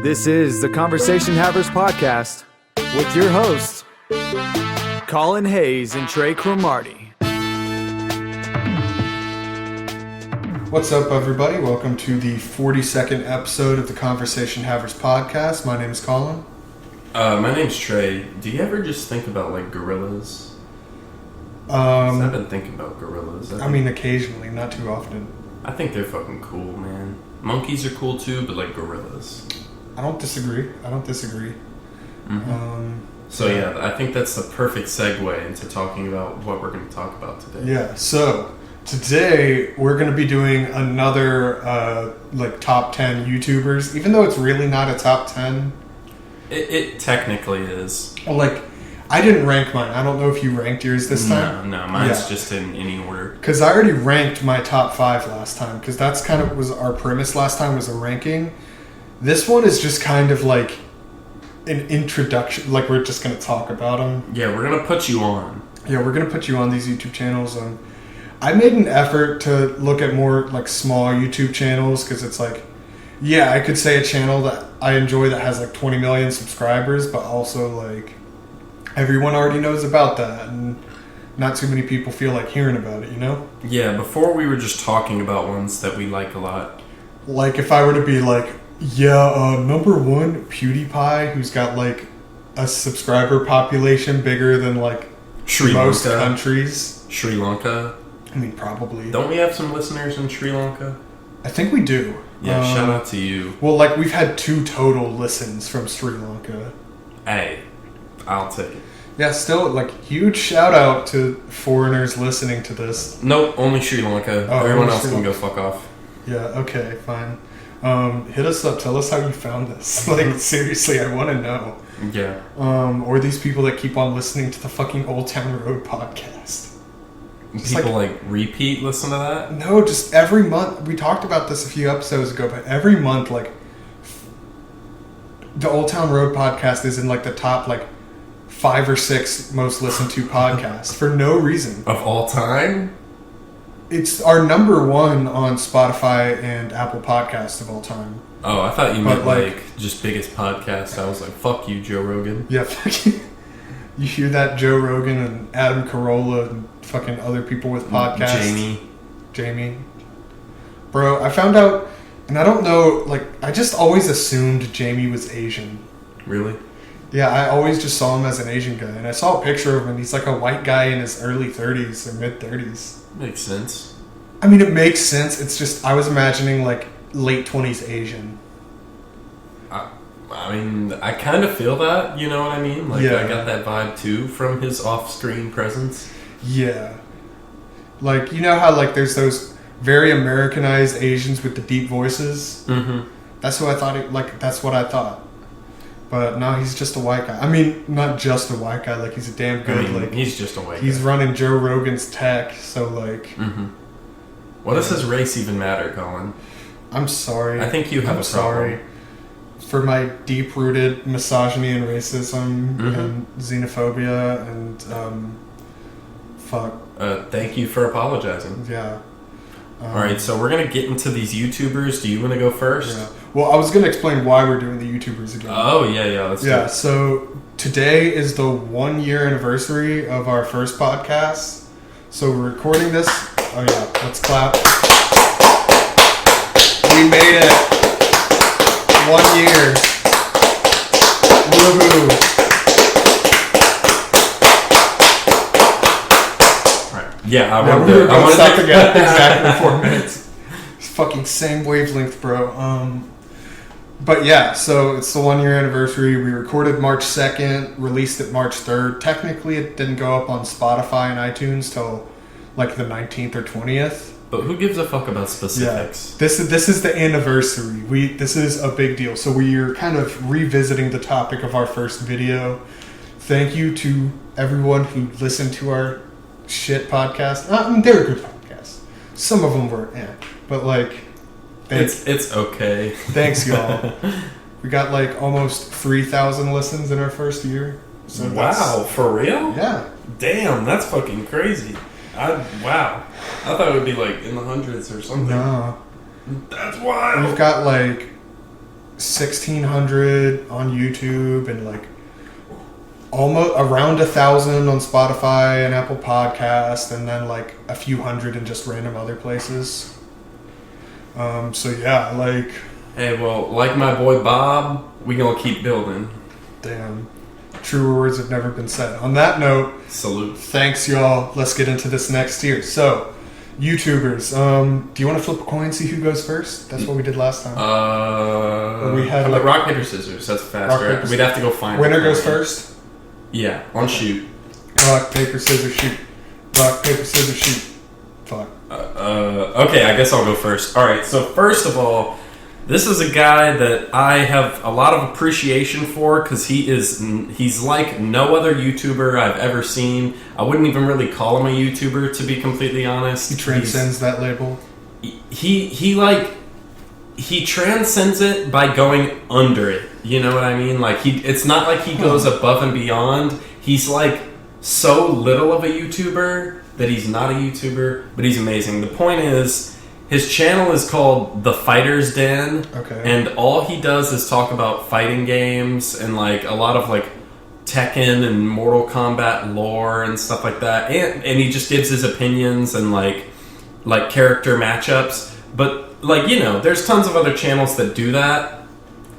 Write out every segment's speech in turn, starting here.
This is the Conversation Havers Podcast with your hosts, Collin Hayes and Trey Cromartie. What's up, everybody? Welcome to the 42nd episode of the Conversation Havers Podcast. My name is Collin. My name's Trey. Do you ever just think about, like, gorillas? I've been thinking about gorillas. I mean, occasionally, not too often. I think they're fucking cool, man. Monkeys are cool, too, but, like, gorillas. I don't disagree. Mm-hmm. Yeah, I think that's the perfect segue into talking about what we're going to talk about today. Yeah, so today we're going to be doing another, top 10 YouTubers, even though it's really not a top 10. It technically is. Like, I didn't rank mine. I don't know if you ranked yours this time. No, mine's just in any order. Because I already ranked my top 5 last time, because that's kind of was our premise last time, was a ranking. This one is just kind of like an introduction, like we're just going to talk about them. Yeah, we're going to put you on. Yeah, we're going to put you on these YouTube channels. I made an effort to look at more like small YouTube channels because it's like, yeah, I could say a channel that I enjoy that has like 20 million subscribers, but also like everyone already knows about that and not too many people feel like hearing about it, you know? Yeah, before we were just talking about ones that we like a lot. Like if I were to be like, number one, PewDiePie, who's got like a subscriber population bigger than like most countries. Sri Lanka. I mean, probably. Don't we have some listeners in Sri Lanka? I think we do. Yeah, shout out to you. Well, like we've had 2 total listens from Sri Lanka. Hey, I'll take it. Yeah, still, like, huge shout out to foreigners listening to this. Nope, only Sri Lanka. Everyone else can go fuck off. Yeah, okay, fine. Hit us up. Tell us how you found this. Like, seriously, I want to know. Yeah. Or these people that keep on listening to the fucking Old Town Road podcast. People, like, repeat listen to that? No, just every month. We talked about this a few episodes ago, but every month, like, the Old Town Road podcast is in, like, the top, like, 5 or 6 most listened to podcasts for no reason. Of all time? It's our number 1 on Spotify and Apple Podcasts of all time. Oh, I thought you meant like just biggest podcast. I was like, fuck you, Joe Rogan. Yeah, fuck you. You hear that, Joe Rogan and Adam Carolla and fucking other people with podcasts. Jamie. Bro, I found out, and I don't know, like, I just always assumed Jamie was Asian. Really? Yeah, I always just saw him as an Asian guy. And I saw a picture of him, and he's like a white guy in his early 30s or mid-30s. Makes sense. I mean, it makes sense. It's just, I was imagining, like, late 20s Asian. I mean, I kind of feel that, you know what I mean? Like, yeah. I got that vibe, too, from his off-screen presence. Yeah. Like, you know how, like, there's those very Americanized Asians with the deep voices? Mm-hmm. That's what I thought, that's what I thought. But no, he's just a white guy. I mean, not just a white guy. Like, he's a damn good, he's just a white guy. He's running Joe Rogan's tech, so, like... Mm-hmm. What does his race even matter, Collin? I'm sorry. I think you have a problem. Sorry for my deep-rooted misogyny and racism and xenophobia and, fuck. Thank you for apologizing. Yeah. Alright, so we're going to get into these YouTubers. Do you want to go first? Yeah. Well, I was going to explain why we're doing the YouTubers again. Oh, yeah, let's do it. So today is the 1-year anniversary of our first podcast. So we're recording this. Oh, yeah, let's clap. We made it. 1 year. Woohoo. Alright. Yeah, I wanted to stop again exactly 4 minutes. It's fucking same wavelength, bro. But yeah, so it's the 1-year anniversary. We recorded March 2nd, released it March 3rd. Technically, it didn't go up on Spotify and iTunes till like the 19th or 20th. But who gives a fuck about specifics? Yeah. This is the anniversary. This is a big deal. So we're kind of revisiting the topic of our first video. Thank you to everyone who listened to our shit podcast. I mean, they're good podcasts. Some of them were, but like, it's okay. Thanks, y'all. We got like almost 3,000 listens in our first year. So wow, for real? Yeah. Damn, that's fucking crazy. Wow. I thought it would be like in the hundreds or something. No. That's wild. We've got like 1,600 on YouTube and like almost around 1,000 on Spotify and Apple Podcast, and then like a few hundred in just random other places. So yeah, like. Hey, well, like my boy Bob, we gonna keep building. Damn. Truer words have never been said. On that note, salute. Thanks, y'all. Let's get into this next tier. So, YouTubers. Do you want to flip a coin, see who goes first? That's what we did last time. We had like rock, paper, scissors. That's faster. We'd have to go find. Winner goes first. Yeah, on shoot. Rock, paper, scissors, shoot. Rock, paper, scissors, shoot. Fuck. Okay, I guess I'll go first. All right. So first of all, this is a guy that I have a lot of appreciation for because he's like no other YouTuber I've ever seen. I wouldn't even really call him a YouTuber, to be completely honest. He transcends that label. He transcends it by going under it. You know what I mean? Like it's not like he goes above and beyond. He's like so little of a YouTuber that he's not a YouTuber, but he's amazing. The point is, his channel is called The Fighter's Den, and all he does is talk about fighting games and like a lot of like Tekken and Mortal Kombat lore and stuff like that, and he just gives his opinions and like character matchups. But like, you know, there's tons of other channels that do that,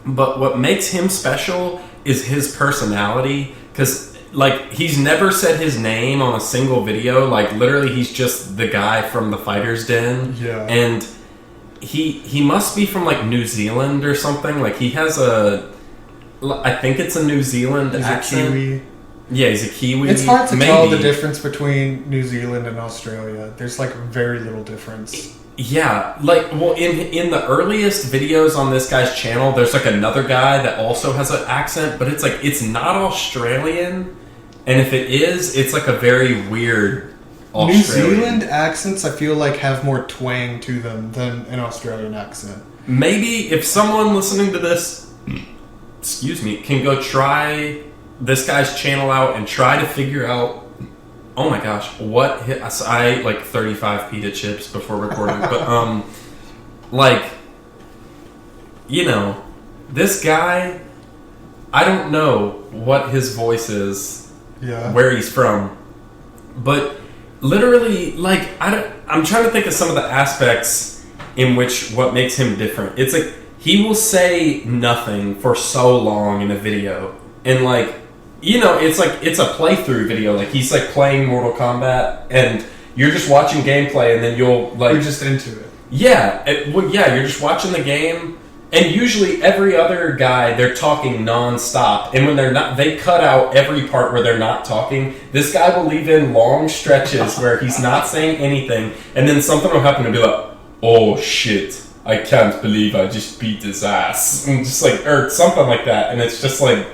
but what makes him special is his personality, because like he's never said his name on a single video. Like literally he's just the guy from The Fighter's Den. Yeah. And he must be from like New Zealand or something. Like he has I think it's a New Zealand accent. He's a Kiwi. Yeah, he's a Kiwi. It's hard to tell the difference between New Zealand and Australia. There's like very little difference. Yeah, like, well, in the earliest videos on this guy's channel, there's like another guy that also has an accent, but it's like, it's not Australian, and if it is, it's like a very weird Australian. New Zealand accents, I feel like, have more twang to them than an Australian accent. Maybe if someone listening to this, excuse me, can go try this guy's channel out and try to figure out, oh my gosh, what hit us? I ate like 35 pita chips before recording, but like, you know, this guy, I don't know what his voice is, where he's from, but literally, like, I'm trying to think of some of the aspects in which what makes him different. It's like he will say nothing for so long in a video, and like, you know, it's like it's a playthrough video. Like he's like playing Mortal Kombat, and you're just watching gameplay, and then you're just into it. Yeah, well, yeah, you're just watching the game, and usually every other guy, they're talking non-stop, and when they're not, they cut out every part where they're not talking. This guy will leave in long stretches where he's not saying anything, and then something will happen and be like, "Oh shit, I can't believe I just beat his ass," and just like, or something like that, and it's just like,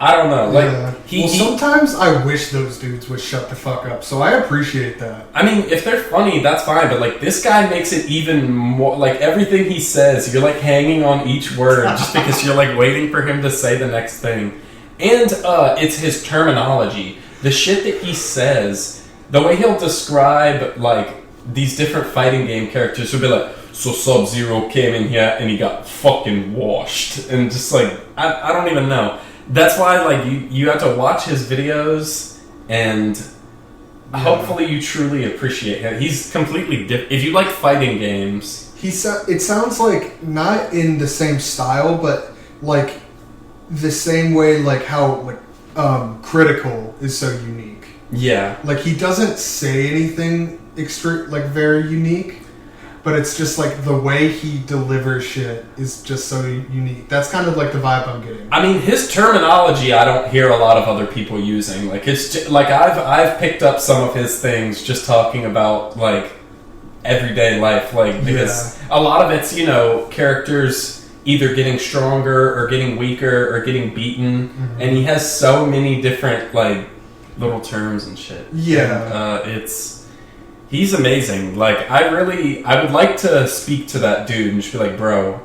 I don't know. Like sometimes I wish those dudes would shut the fuck up. So I appreciate that. I mean, if they're funny, that's fine. But like this guy makes it even more. Like everything he says, you're like hanging on each word just because you're like waiting for him to say the next thing. And it's his terminology, the shit that he says, the way he'll describe like these different fighting game characters. He'll be like, "So Sub-Zero came in here and he got fucking washed," and just like I don't even know. That's why, like, you have to watch his videos, and hopefully you truly appreciate him. He's completely different. If you like fighting games, it sounds like not in the same style, but like the same way, like how like Critical is so unique. Yeah, like he doesn't say anything like very unique. But it's just like the way he delivers shit is just so unique. That's kind of like the vibe I'm getting. I mean, his terminology I don't hear a lot of other people using. Like it's just, like I've picked up some of his things just talking about like everyday life, like because a lot of it's, you know, characters either getting stronger or getting weaker or getting beaten, and he has so many different like little terms and shit. Yeah, and, he's amazing. Like, I would like to speak to that dude and just be like, "Bro,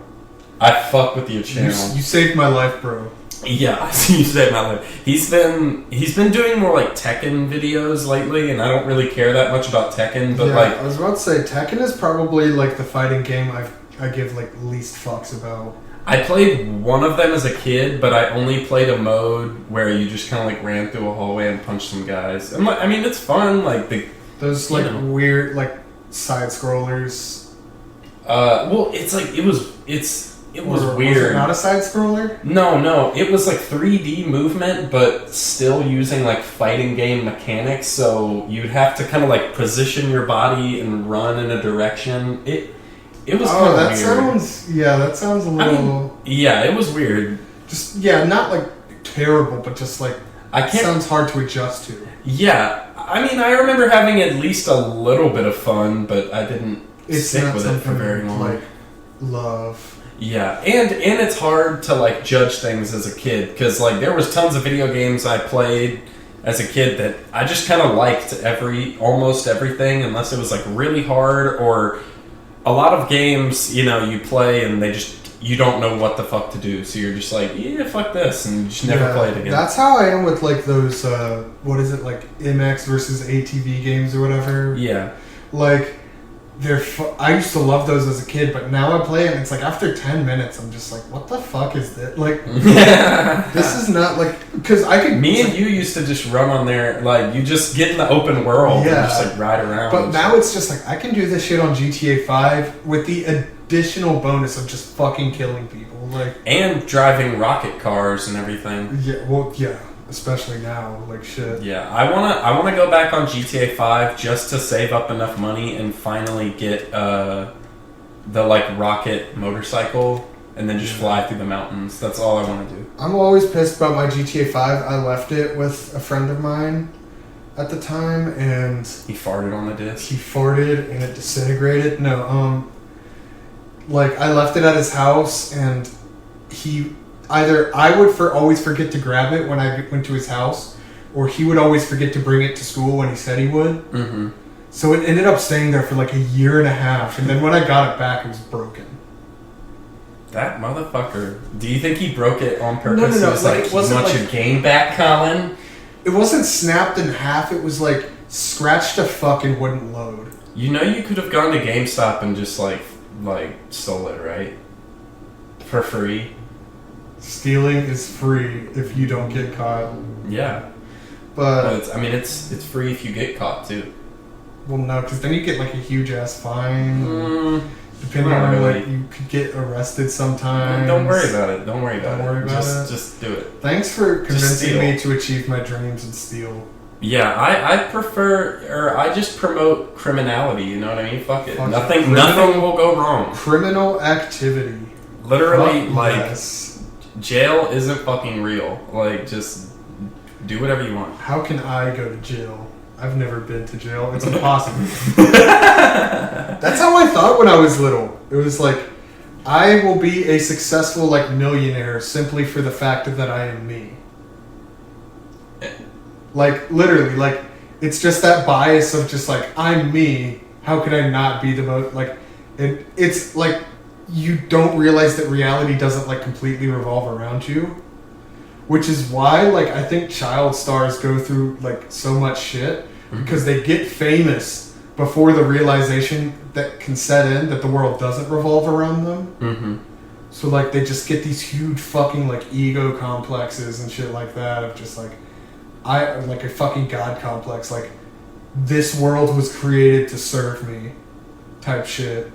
I fuck with your channel. You saved my life, bro." Yeah, you saved my life. He's been doing more like Tekken videos lately, and I don't really care that much about Tekken, but like, I was about to say Tekken is probably like the fighting game I've I give like least fucks about. I played one of them as a kid, but I only played a mode where you just kind of like ran through a hallway and punched some guys. And I mean, it's fun. Like those like weird like side scrollers. Well, it's like it was weird. Was it not a side scroller? No, it was like 3D movement, but still using like fighting game mechanics. So you'd have to kind of like position your body and run in a direction. It was kind of weird. That sounds a little. I mean, yeah, it was weird. Just not like terrible, but just like sounds hard to adjust to. Yeah, I mean, I remember having at least a little bit of fun, but I didn't stick with it for very long. Like love. Yeah, and it's hard to like judge things as a kid because like there was tons of video games I played as a kid that I just kind of liked almost everything unless it was like really hard, or a lot of games you play and you don't know what the fuck to do, so you're just like, yeah, fuck this, and you just never play it again. That's how I am with like those what is it, like MX versus ATV games or whatever. Yeah, like I used to love those as a kid, but now I play it and it's like after 10 minutes I'm just like, what the fuck is this? Like, this is not like, because I could. Me and you used to just run on there, like you just get in the open world and just like ride around. But now it's just like I can do this shit on GTA 5 with the additional bonus of just fucking killing people, like, and driving rocket cars and everything. Yeah, especially now, like shit. Yeah, I wanna go back on GTA 5 just to save up enough money and finally get the like rocket motorcycle and then just fly through the mountains. That's all I want to do. I'm always pissed about my GTA 5. I left it with a friend of mine at the time, and he farted on the disc. He farted and it disintegrated. No, like I left it at his house, and I would always forget to grab it when I went to his house, or he would always forget to bring it to school when he said he would. Mm-hmm. So it ended up staying there for like a year and a half, and then when I got it back, it was broken. That motherfucker. Do you think he broke it on purpose? No. It was like, you want your game back, Collin? It wasn't snapped in half. It was like scratched to fuck and wouldn't load. You know you could have gone to GameStop and just like stole it, right? For free. Stealing is free if you don't get caught. Yeah. But it's free if you get caught too. Well, no, because then you get like a huge ass fine. Depending on like you could get arrested sometimes. Don't worry about it. Don't worry about it. Just do it. Thanks for convincing me to achieve my dreams and steal. Yeah, I prefer, or I just promote criminality. You know what I mean? Fuck it. Nothing will go wrong. Criminal activity. Literally, jail isn't fucking real. Like, just do whatever you want. How can I go to jail? I've never been to jail. It's impossible. That's how I thought when I was little. It was like, I will be a successful like millionaire simply for the fact that I am me. Like, literally, like, it's just that bias of just like, I'm me. How could I not be the most, like, it's like, you don't realize that reality doesn't like completely revolve around you. Which is why, like, I think child stars go through, like, so much shit. Because they get famous before the realization that can set in that the world doesn't revolve around them. Mm-hmm. So, like, they just get these huge fucking, like, ego complexes and shit like that. Of just, like, like, a fucking god complex. Like, this world was created to serve me type shit.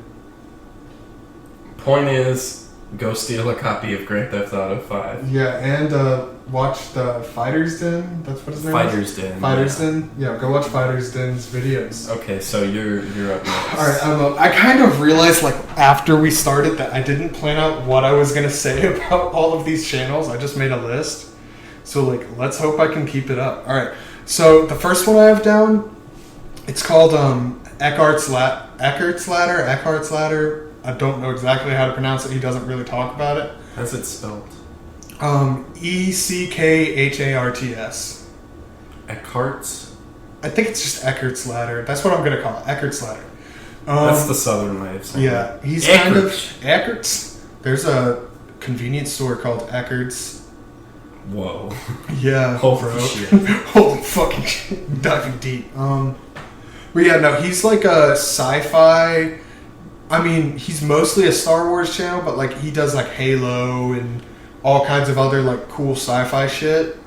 Point is, go steal a copy of Grand Theft Auto 5. Yeah, and watch the Fighter's Den. That's what his name Fighter's Den. Fighter's Den. Yeah, go watch Fighter's Den's videos. Okay, so you're up next. All right, I kind of realized like after we started that I didn't plan out what I was gonna say about all of these channels. I just made a list. So like, let's hope I can keep it up. All right. So the first one I have down, it's called Eckhart's Ladder. I don't know exactly how to pronounce it. He doesn't really talk about it. How's it spelled? Eckharts. Eckhart's? I think it's just Eckhart's Ladder. That's what I'm going to call it. Eckhart's Ladder. That's the southern way of saying it. Yeah. He's kind of... Eckhart's. There's a convenience store called Eckhart's. Whoa. Yeah. Holy shit. Holy fucking shit. Diving deep. But yeah, no, he's like a sci-fi... I mean, he's mostly a Star Wars channel, but like he does like Halo and all kinds of other like cool sci-fi shit.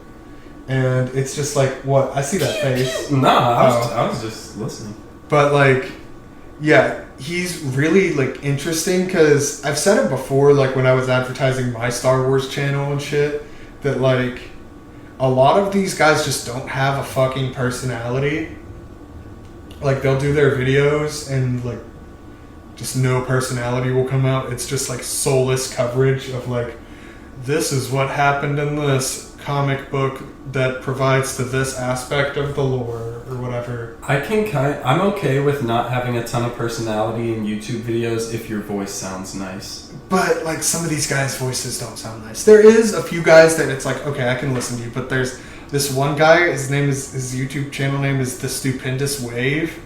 And it's just like, what? I see that face. No, I was just listening. But like, yeah, he's really like interesting because I've said it before, like when I was advertising my Star Wars channel and shit, that like a lot of these guys just don't have a fucking personality. Like they'll do their videos and like just no personality will come out. It's just like soulless coverage of like, this is what happened in this comic book that provides to this aspect of the lore or whatever. I'm okay with not having a ton of personality in YouTube videos if your voice sounds nice. But like some of these guys' voices don't sound nice. There is a few guys that it's like, okay, I can listen to you, but there's this one guy, his YouTube channel name is The Stupendous Wave.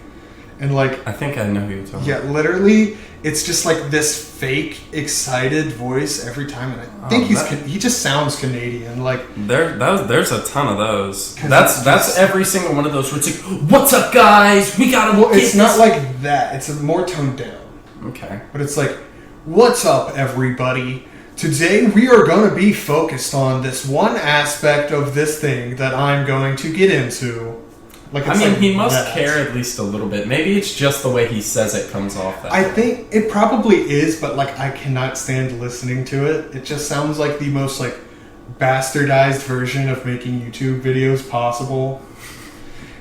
And like, I think I know who you're talking about. Yeah, literally, it's just like this fake, excited voice every time, and I think he just sounds Canadian. Like there's a ton of those. That's every single one of those where it's like, "What's up, guys? We gotta." Well, it's not like that. It's more toned down. Okay. But it's like, "What's up, everybody? Today we are going to be focused on this one aspect of this thing that I'm going to get into." Like, I mean, he must care at least a little bit. Maybe it's just the way he says it comes off that way. I think it probably is, but like I cannot stand listening to it. It just sounds like the most like bastardized version of making YouTube videos possible.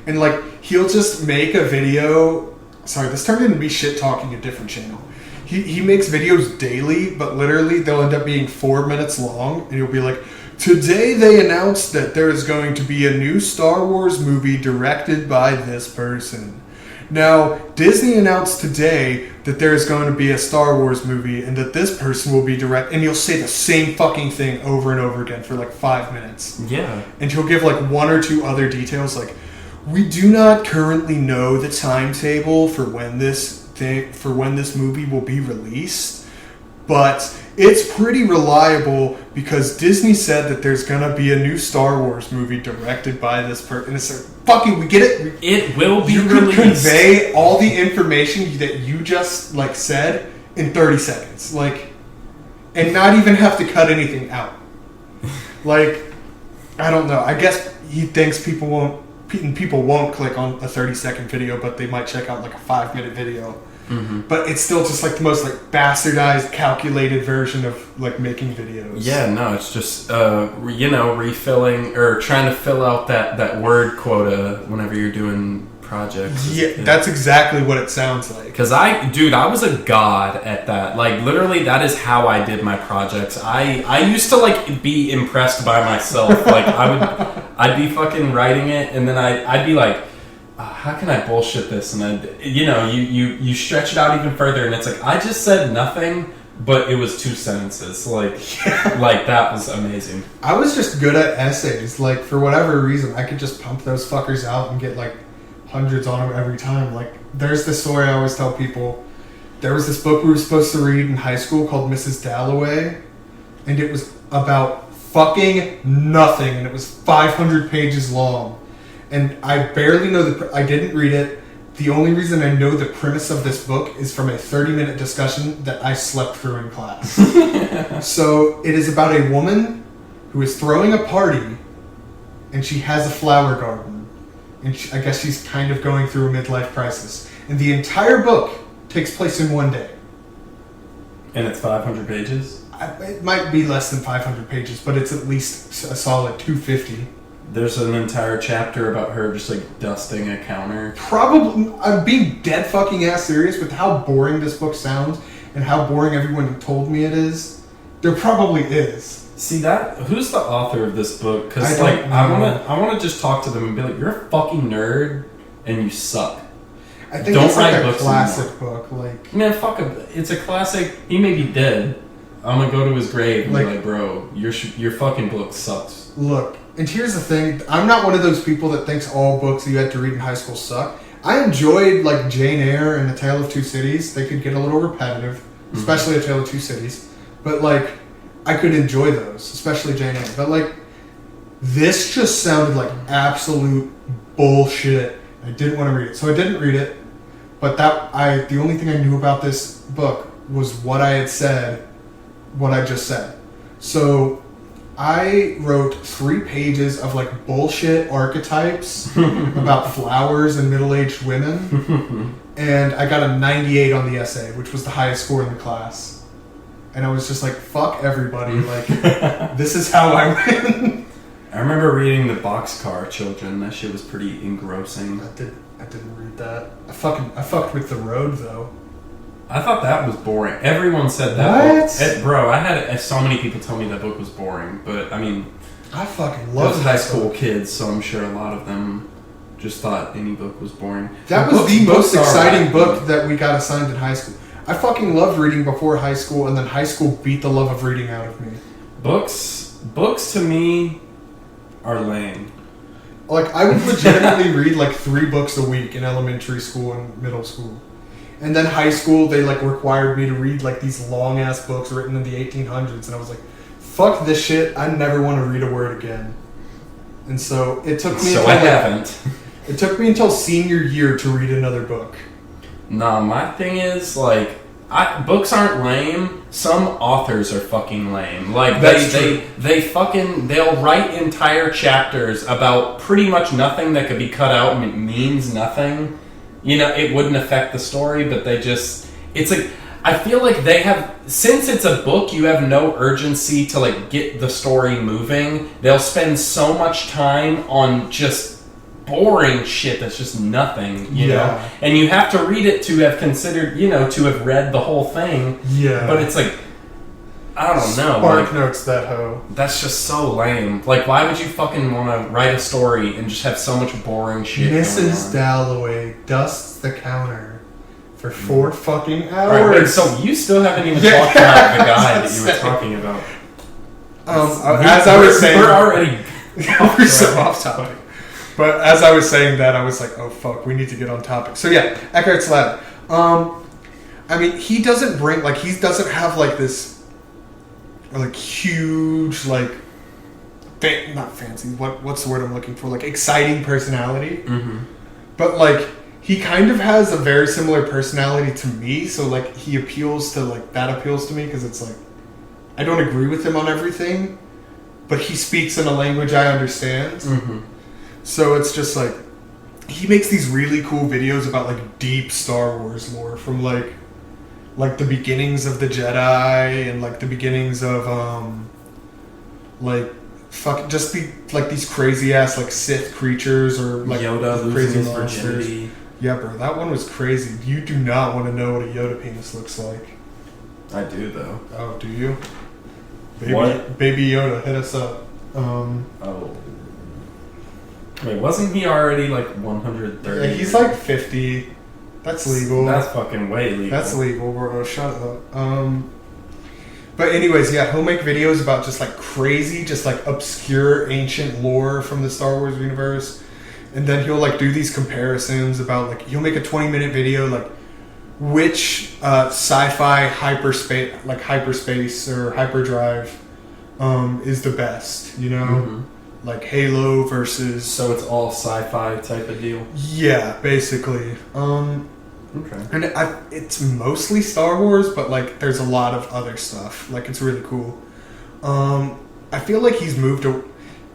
And like he'll just make a video. Sorry, this turned into me shit talking a different channel. He makes videos daily, but literally they'll end up being 4 minutes long, and he'll be like, today they announced that there is going to be a new Star Wars movie directed by this person. Now, Disney announced today that there is going to be a Star Wars movie and that this person will be direct. And he'll say the same fucking thing over and over again for like 5 minutes. Yeah. And he'll give like one or two other details like, we do not currently know the timetable for when this movie will be released, but it's pretty reliable because Disney said that there's gonna be a new Star Wars movie directed by this person. And it's like, fucking, we get it. It will be released. You can convey all the information that you just like said in 30 seconds, like, and not even have to cut anything out. Like, I don't know. I guess he thinks people won't click on a 30-second video, but they might check out like a 5-minute video. Mm-hmm. But it's still just like the most like bastardized, calculated version of like making videos. Yeah, no, it's just refilling or trying to fill out that word quota whenever you're doing projects. Yeah, that's exactly what it sounds like. Because I was a god at that. Like literally, that is how I did my projects. I used to like be impressed by myself. Like I'd be fucking writing it, and then I'd be like, how can I bullshit this? And then, you stretch it out even further, and it's like, I just said nothing, but it was 2 sentences. Like, like that was amazing. I was just good at essays. Like, for whatever reason, I could just pump those fuckers out and get, like, hundreds on them every time. Like, there's this story I always tell people. There was this book we were supposed to read in high school called Mrs. Dalloway, and it was about fucking nothing, and it was 500 pages long. And I barely know I didn't read it. The only reason I know the premise of this book is from a 30-minute discussion that I slept through in class. So it is about a woman who is throwing a party, and she has a flower garden. And I guess she's kind of going through a midlife crisis. And the entire book takes place in one day. And it's 500 pages? It might be less than 500 pages, but it's at least a solid 250. There's an entire chapter about her just like dusting a counter. Probably. I'm being dead fucking ass serious with how boring this book sounds and how boring everyone told me it is. There probably is. See that? Who's the author of this book? Because like I want to just talk to them and be like, you're a fucking nerd and you suck. I think it's like a classic book. Like, man, fuck him. It's a classic. He may be dead. I'm gonna go to his grave and be like, bro, your fucking book sucks. Look. And here's the thing, I'm not one of those people that thinks all books you had to read in high school suck. I enjoyed like Jane Eyre and A Tale of Two Cities. They could get a little repetitive, especially A Tale of Two Cities. But like, I could enjoy those, especially Jane Eyre. But like, this just sounded like absolute bullshit. I didn't want to read it. So I didn't read it. But the only thing I knew about this book was what I had said, what I just said. So I wrote 3 pages of like bullshit archetypes about flowers and middle-aged women, and I got a 98 on the essay, which was the highest score in the class. And I was just like, fuck everybody, like, this is how I win. I remember reading The Boxcar Children. That shit was pretty engrossing. I didn't read that. I fucked with The Road, though. I thought that was boring. Everyone said that book. Bro, I had so many people tell me that book was boring. But, I mean... I fucking love those high school kids, so I'm sure a lot of them just thought any book was boring. That was the most exciting book that we got assigned in high school. I fucking loved reading before high school, and then high school beat the love of reading out of me. Books to me are lame. Like, I would legitimately read like 3 books a week in elementary school and middle school. And then high school, they like required me to read like these long ass books written in the 1800s, and I was like, fuck this shit, I never want to read a word again. And so it took me It took me until senior year to read another book. Nah, my thing is like books aren't lame. Some authors are fucking lame. Like they'll write entire chapters about pretty much nothing that could be cut out and it means nothing. You know, it wouldn't affect the story, but it's like, I feel like they have, since it's a book, you have no urgency to like get the story moving. They'll spend so much time on just boring shit that's just nothing, you know? And you have to read it to have considered, you know, to have read the whole thing. Yeah. But it's like, I don't know. Spark Notes that hoe. That's just so lame. Like, why would you fucking want to write a story and just have so much boring shit Mrs. Dalloway dusts the counter for 4 fucking hours. Right, wait, so you still haven't even talked about the guy that you were talking about. As I was saying... We're already... we're so off topic. But as I was saying that, I was like, oh fuck, we need to get on topic. So yeah, Eckhart's Ladder. I mean, he doesn't bring, like, he doesn't have like this... like huge, like not fancy. What's the word I'm looking for? Like exciting personality. Mm-hmm. But like he kind of has a very similar personality to me. So like he appeals to that appeals to me because it's like I don't agree with him on everything, but he speaks in a language I understand. Mm-hmm. So it's just like he makes these really cool videos about like deep Star Wars lore from like the beginnings of the Jedi and like the beginnings of just these crazy ass like Sith creatures or like Yoda crazy losing his virginity. Yeah, bro, that one was crazy. You do not want to know what a Yoda penis looks like. I do though. Oh, do you? Baby Yoda, hit us up. Oh. Wait, wasn't he already like 130? Yeah, he's like 50. That's legal. That's fucking way legal. That's legal, bro. Shut up. But anyways, yeah, he'll make videos about just like crazy, just like obscure ancient lore from the Star Wars universe. And then he'll like do these comparisons about like, he'll make a 20-minute video like which sci-fi hyperspace or hyperdrive is the best, you know? Mm-hmm. Like Halo versus... So it's all sci-fi type of deal? Yeah, basically. Okay. And it's mostly Star Wars, but like there's a lot of other stuff. Like it's really cool. I feel like he's moved to...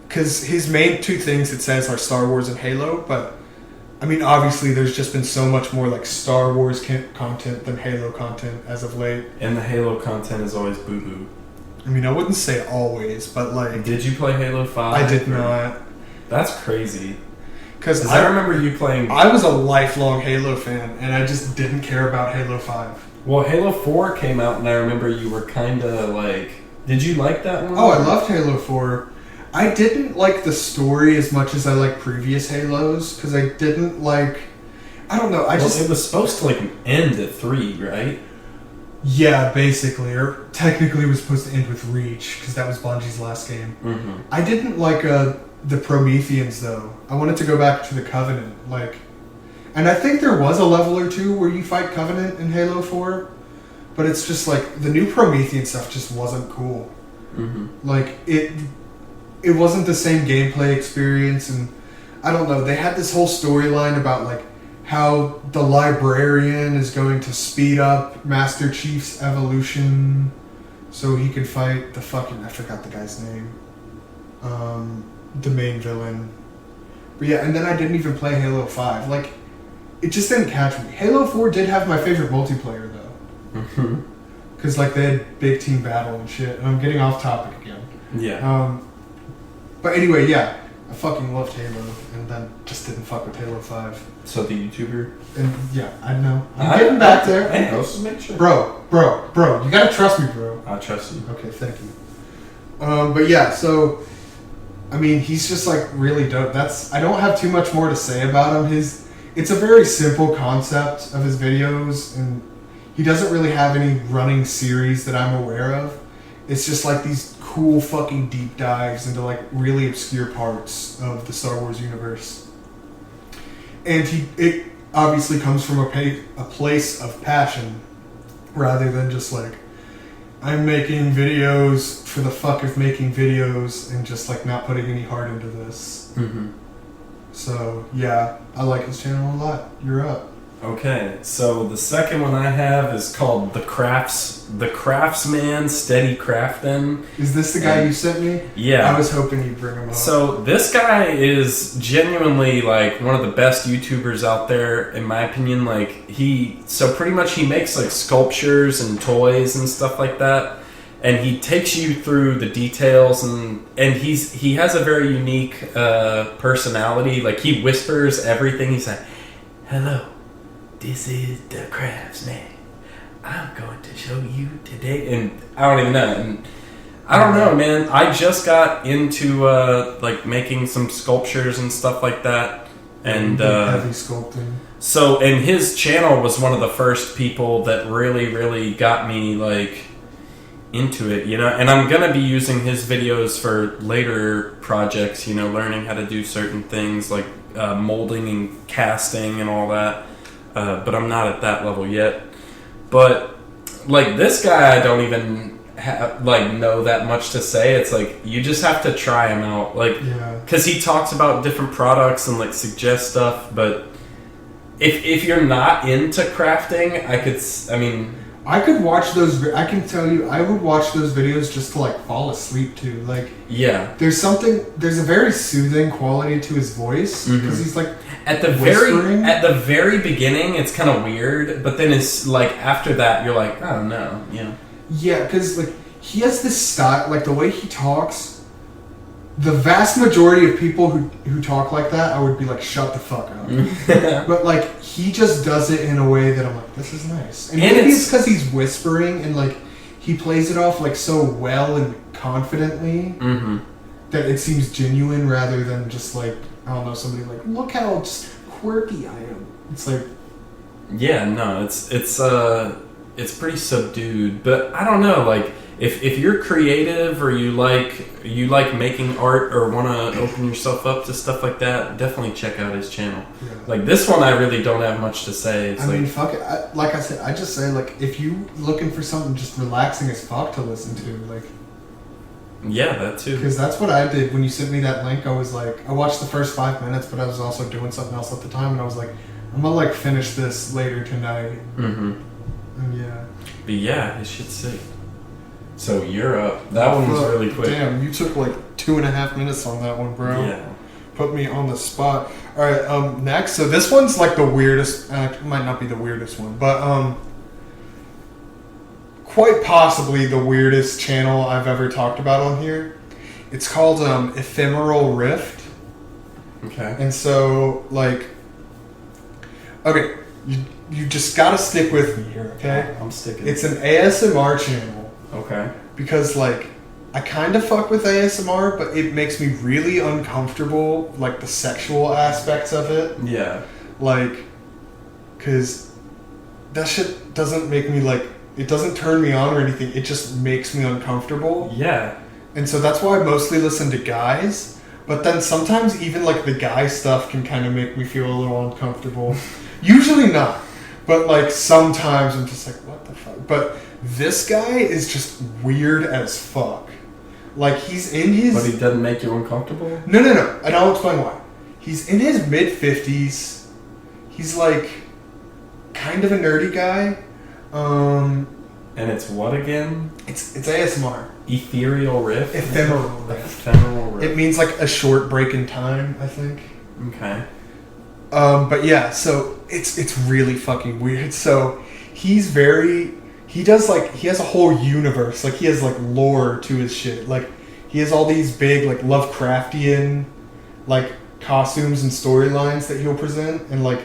Because his main 2 things it says are Star Wars and Halo, but I mean obviously there's just been so much more like Star Wars content than Halo content as of late. And the Halo content is always boo-boo. I mean, I wouldn't say always, but like... Did you play Halo 5? I did not. That's crazy. Because I remember you playing... I was a lifelong Halo fan, and I just didn't care about Halo 5. Well, Halo 4 came out, and I remember you were kind of like... Did you like that one? Oh, I loved Halo 4. I didn't like the story as much as I liked previous Halos, because I didn't like... I don't know, it was supposed to like end at 3, right? Yeah, basically, or technically it was supposed to end with Reach, because that was Bungie's last game. Mm-hmm. I didn't like the Prometheans, though. I wanted to go back to the Covenant, and I think there was a level or 2 where you fight Covenant in Halo 4, but it's just like, the new Promethean stuff just wasn't cool. Mm-hmm. Like, it wasn't the same gameplay experience, and I don't know, they had this whole storyline about, like, how the librarian is going to speed up Master Chief's evolution so he can fight the fucking, I forgot the guy's name, the main villain. But yeah, and then I didn't even play Halo 5. Like, it just didn't catch me. Halo 4 did have my favorite multiplayer, though. Mm-hmm. Because, like, they had big team battle and shit. And I'm getting off topic again. Yeah. But anyway, yeah. I fucking loved Halo. And then just didn't fuck with Halo 5. So the YouTuber? And, yeah, I know. I'm getting back there. Hey, let's just make sure. Bro. You gotta trust me, bro. I trust you. Okay, thank you. But yeah, so... I mean, he's just, like, really dope. I don't have too much more to say about him. It's a very simple concept of his videos, and he doesn't really have any running series that I'm aware of. It's just, like, these cool fucking deep dives into, like, really obscure parts of the Star Wars universe. And it obviously comes from a place of passion, rather than just, like, I'm making videos for the fuck of making videos and just, like, not putting any heart into this. Mm-hmm. So, yeah, I like his channel a lot. You're up. Okay, so the second one I have is called The Craftsman Steady Craftin'. Is this the guy you sent me? Yeah. I was hoping you'd bring him up. So this guy is genuinely like one of the best YouTubers out there, in my opinion. Like pretty much he makes like sculptures and toys and stuff like that. And he takes you through the details, and he has a very unique personality. Like he whispers everything. He's like, "Hello, this is the Craftsman. I'm going to show you today." And I don't even know. And I don't know, man. I just got into like making some sculptures and stuff like that. And heavy sculpting. So, and his channel was one of the first people that really got me like into it, you know. And I'm gonna be using his videos for later projects, you know, learning how to do certain things like molding and casting and all that. But I'm not at that level yet. But like this guy, I don't even know that much to say. It's like you just have to try him out, like, because he talks about different products and like suggests stuff. But if you're not into crafting, I could watch those. I can tell you, I would watch those videos just to like fall asleep to. Like, yeah, there's a very soothing quality to his voice because he's like at the very beginning, it's kind of weird, but then it's like after that, you're like, I don't know, yeah, because like he has this style, like the way he talks. The vast majority of people who talk like that, I would be like, shut the fuck up. But like, he just does it in a way that I'm like, this is nice. And maybe it's because he's whispering and like, he plays it off like so well and confidently that it seems genuine rather than just like, I don't know, somebody like, look how just quirky I am. It's like, yeah, no, it's pretty subdued, but I don't know, like, if you're creative or you like making art or want to open yourself up to stuff like that, definitely check out his channel. Yeah. Like this one, I really don't have much to say. It's fuck it. Like I said, I just say like if you looking for something just relaxing as fuck to listen to, like. Yeah, that too. Because that's what I did when you sent me that link. I was like, I watched the first 5 minutes, but I was also doing something else at the time, and I was like, I'm gonna like finish this later tonight. And yeah. But yeah, it should sick. So you're up. That one was really quick. Damn, you took like 2.5 minutes on that one, bro. Yeah. Put me on the spot. All right, next. So this one's like the weirdest. It might not be the weirdest one, but quite possibly the weirdest channel I've ever talked about on here. It's called Ephemeral Rift. Okay. And so like, okay, you just gotta stick with me here, okay? I'm sticking. It's an ASMR channel. Okay. Because, like, I kind of fuck with ASMR, but it makes me really uncomfortable, like, the sexual aspects of it. Yeah. Like, because that shit doesn't make me, like, it doesn't turn me on or anything. It just makes me uncomfortable. Yeah. And so that's why I mostly listen to guys. But then sometimes even, like, the guy stuff can kind of make me feel a little uncomfortable. Usually not. But, like, sometimes I'm just like, what the fuck? But this guy is just weird as fuck. Like, he's in his... But he doesn't make you uncomfortable? No. And I'll explain why. He's in his mid-50s. He's like kind of a nerdy guy. And it's what again? It's ASMR. Ethereal riff? Ephemeral riff. Ephemeral riff. It means like a short break in time, I think. Okay. But yeah, so it's really fucking weird. So he has a whole universe. Like he has like lore to his shit. Like he has all these big like Lovecraftian like costumes and storylines that he'll present, and like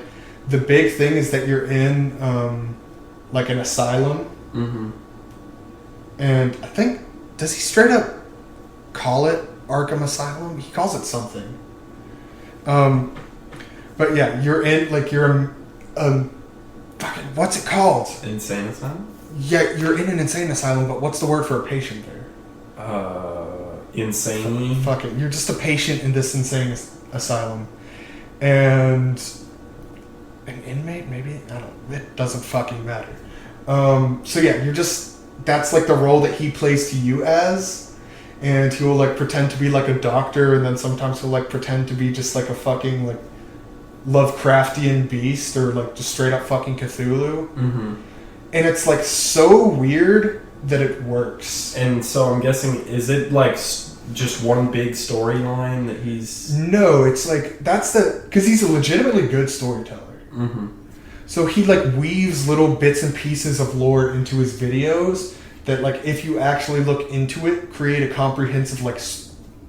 the big thing is that you're in like an asylum. Mm-hmm. And I think, does he straight up call it Arkham Asylum? He calls it something. But yeah, you're in, like, you're fucking, what's it called? Insane asylum? Yeah, you're in an insane asylum, but what's the word for a patient there? Insane. Fuck it, you're just a patient in this insane asylum. And an inmate, maybe? It doesn't fucking matter. So yeah, that's like the role that he plays to you as, and he'll like pretend to be like a doctor, and then sometimes he'll like pretend to be just like a fucking like Lovecraftian beast, or like just straight up fucking Cthulhu. Mm-hmm. And it's like so weird that it works. And so I'm guessing, is it like just one big storyline that he's... No, it's like, because he's a legitimately good storyteller. Mm-hmm. So he like weaves little bits and pieces of lore into his videos that, like, if you actually look into it, create a comprehensive like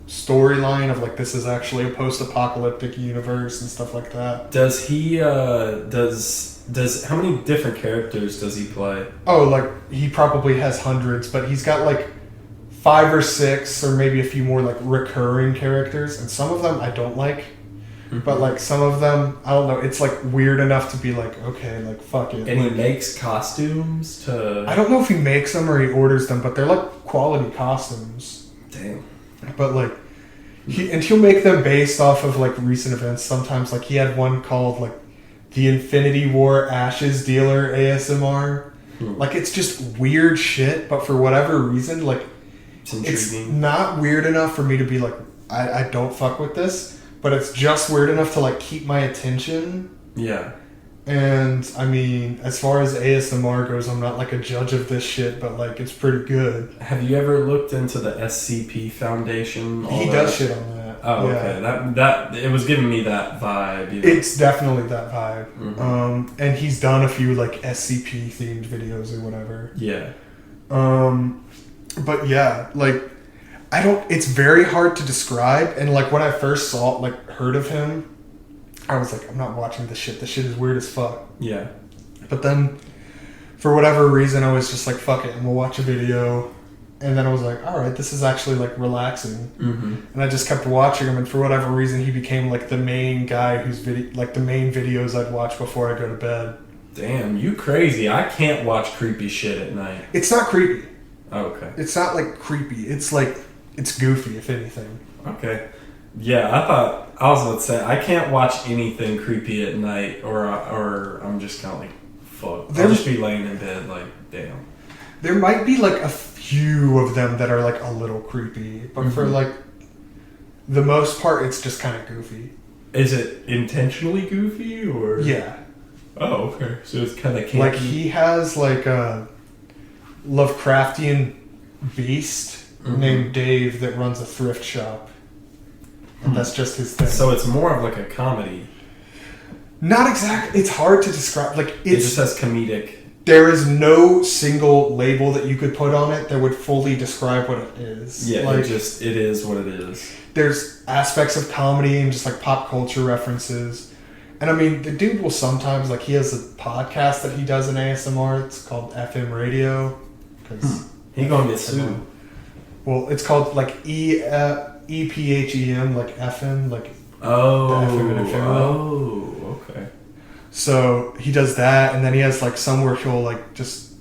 storyline of like, this is actually a post-apocalyptic universe and stuff like that. Does he does how many different characters does he play? Oh, like he probably has hundreds, but he's got like 5 or 6 or maybe a few more like recurring characters, and some of them I don't like. Mm-hmm. But like some of them, I don't know, it's like weird enough to be like, okay, like fuck it. And like, he makes costumes to... I don't know if he makes them or he orders them, but they're like quality costumes. Damn. But like he'll make them based off of like recent events. Sometimes like he had one called like the Infinity War Ashes Dealer ASMR. Like it's just weird shit, but for whatever reason, like it's not weird enough for me to be like, I don't fuck with this. But it's just weird enough to like keep my attention. Yeah. And I mean, as far as ASMR goes, I'm not like a judge of this shit, but like it's pretty good. Have you ever looked into the SCP Foundation? He does shit on that. Oh, yeah. Okay. That it was giving me that vibe. You know? It's definitely that vibe. Mm-hmm. And he's done a few like SCP themed videos or whatever. Yeah. But yeah, like it's very hard to describe, and like when I first heard of him, I was like, I'm not watching this shit. This shit is weird as fuck. Yeah. But then, for whatever reason, I was just like, fuck it, I'm gonna watch a video. And then I was like, alright, this is actually like relaxing. Mm-hmm. And I just kept watching him, and for whatever reason, he became like the main guy whose the main videos I'd watch before I go to bed. Damn, you crazy. I can't watch creepy shit at night. It's not creepy. Oh, okay. It's not like creepy. It's like, it's goofy, if anything. Okay. Yeah, I was about to say, I can't watch anything creepy at night, or I'm just kind of like, fuck. I'll just be laying in bed like, damn. There might be like a few of them that are like a little creepy, but for like the most part, it's just kind of goofy. Is it intentionally goofy, or? Yeah. Oh, okay. So it's kind of campy. Like he has like a Lovecraftian beast named Dave that runs a thrift shop. And that's just his thing. So it's more of like a comedy. Not exactly. It's hard to describe. Like it just has comedic. There is no single label that you could put on it that would fully describe what it is. Yeah, like, it is what it is. There's aspects of comedy and just like pop culture references. And I mean, the dude will sometimes, like, he has a podcast that he does in ASMR. It's called FM Radio. He gonna get sued. Well, it's called like EPHEM, like FM, like oh, the FM and ephemeral. Oh, okay. So he does that, and then he has like some where he'll like just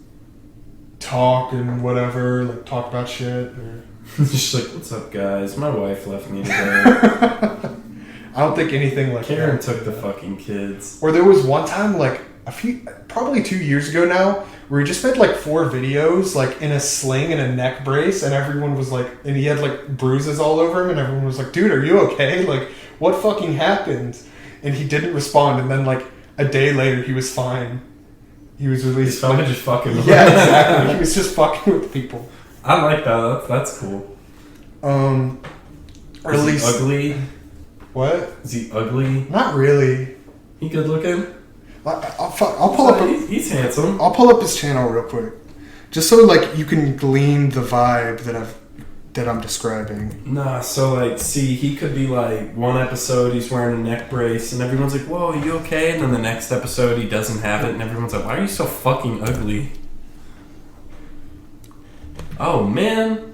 talk and whatever, like talk about shit. Or just like, what's up, guys? My wife left me today. I don't think anything like Karen that. took the fucking kids. Or there was one time, like probably 2 years ago now, where he just made like 4 videos, like in a sling and a neck brace, and everyone was like, and he had like bruises all over him, and everyone was like, dude, are you okay? Like, what fucking happened? And he didn't respond, and then like, a day later, he was fine. He was released. He's probably just fucking with Yeah, exactly. He was just fucking with people. I like that. That's cool. Or at Is least he ugly? What? Is he ugly? Not really. He good looking? I'll pull up. He's handsome. I'll pull up his channel real quick, just so like you can glean the vibe that I'm describing. Nah, so like, see, he could be like, one episode he's wearing a neck brace, and everyone's like, "Whoa, are you okay?" And then the next episode he doesn't have it, and everyone's like, "Why are you so fucking ugly?" Oh man.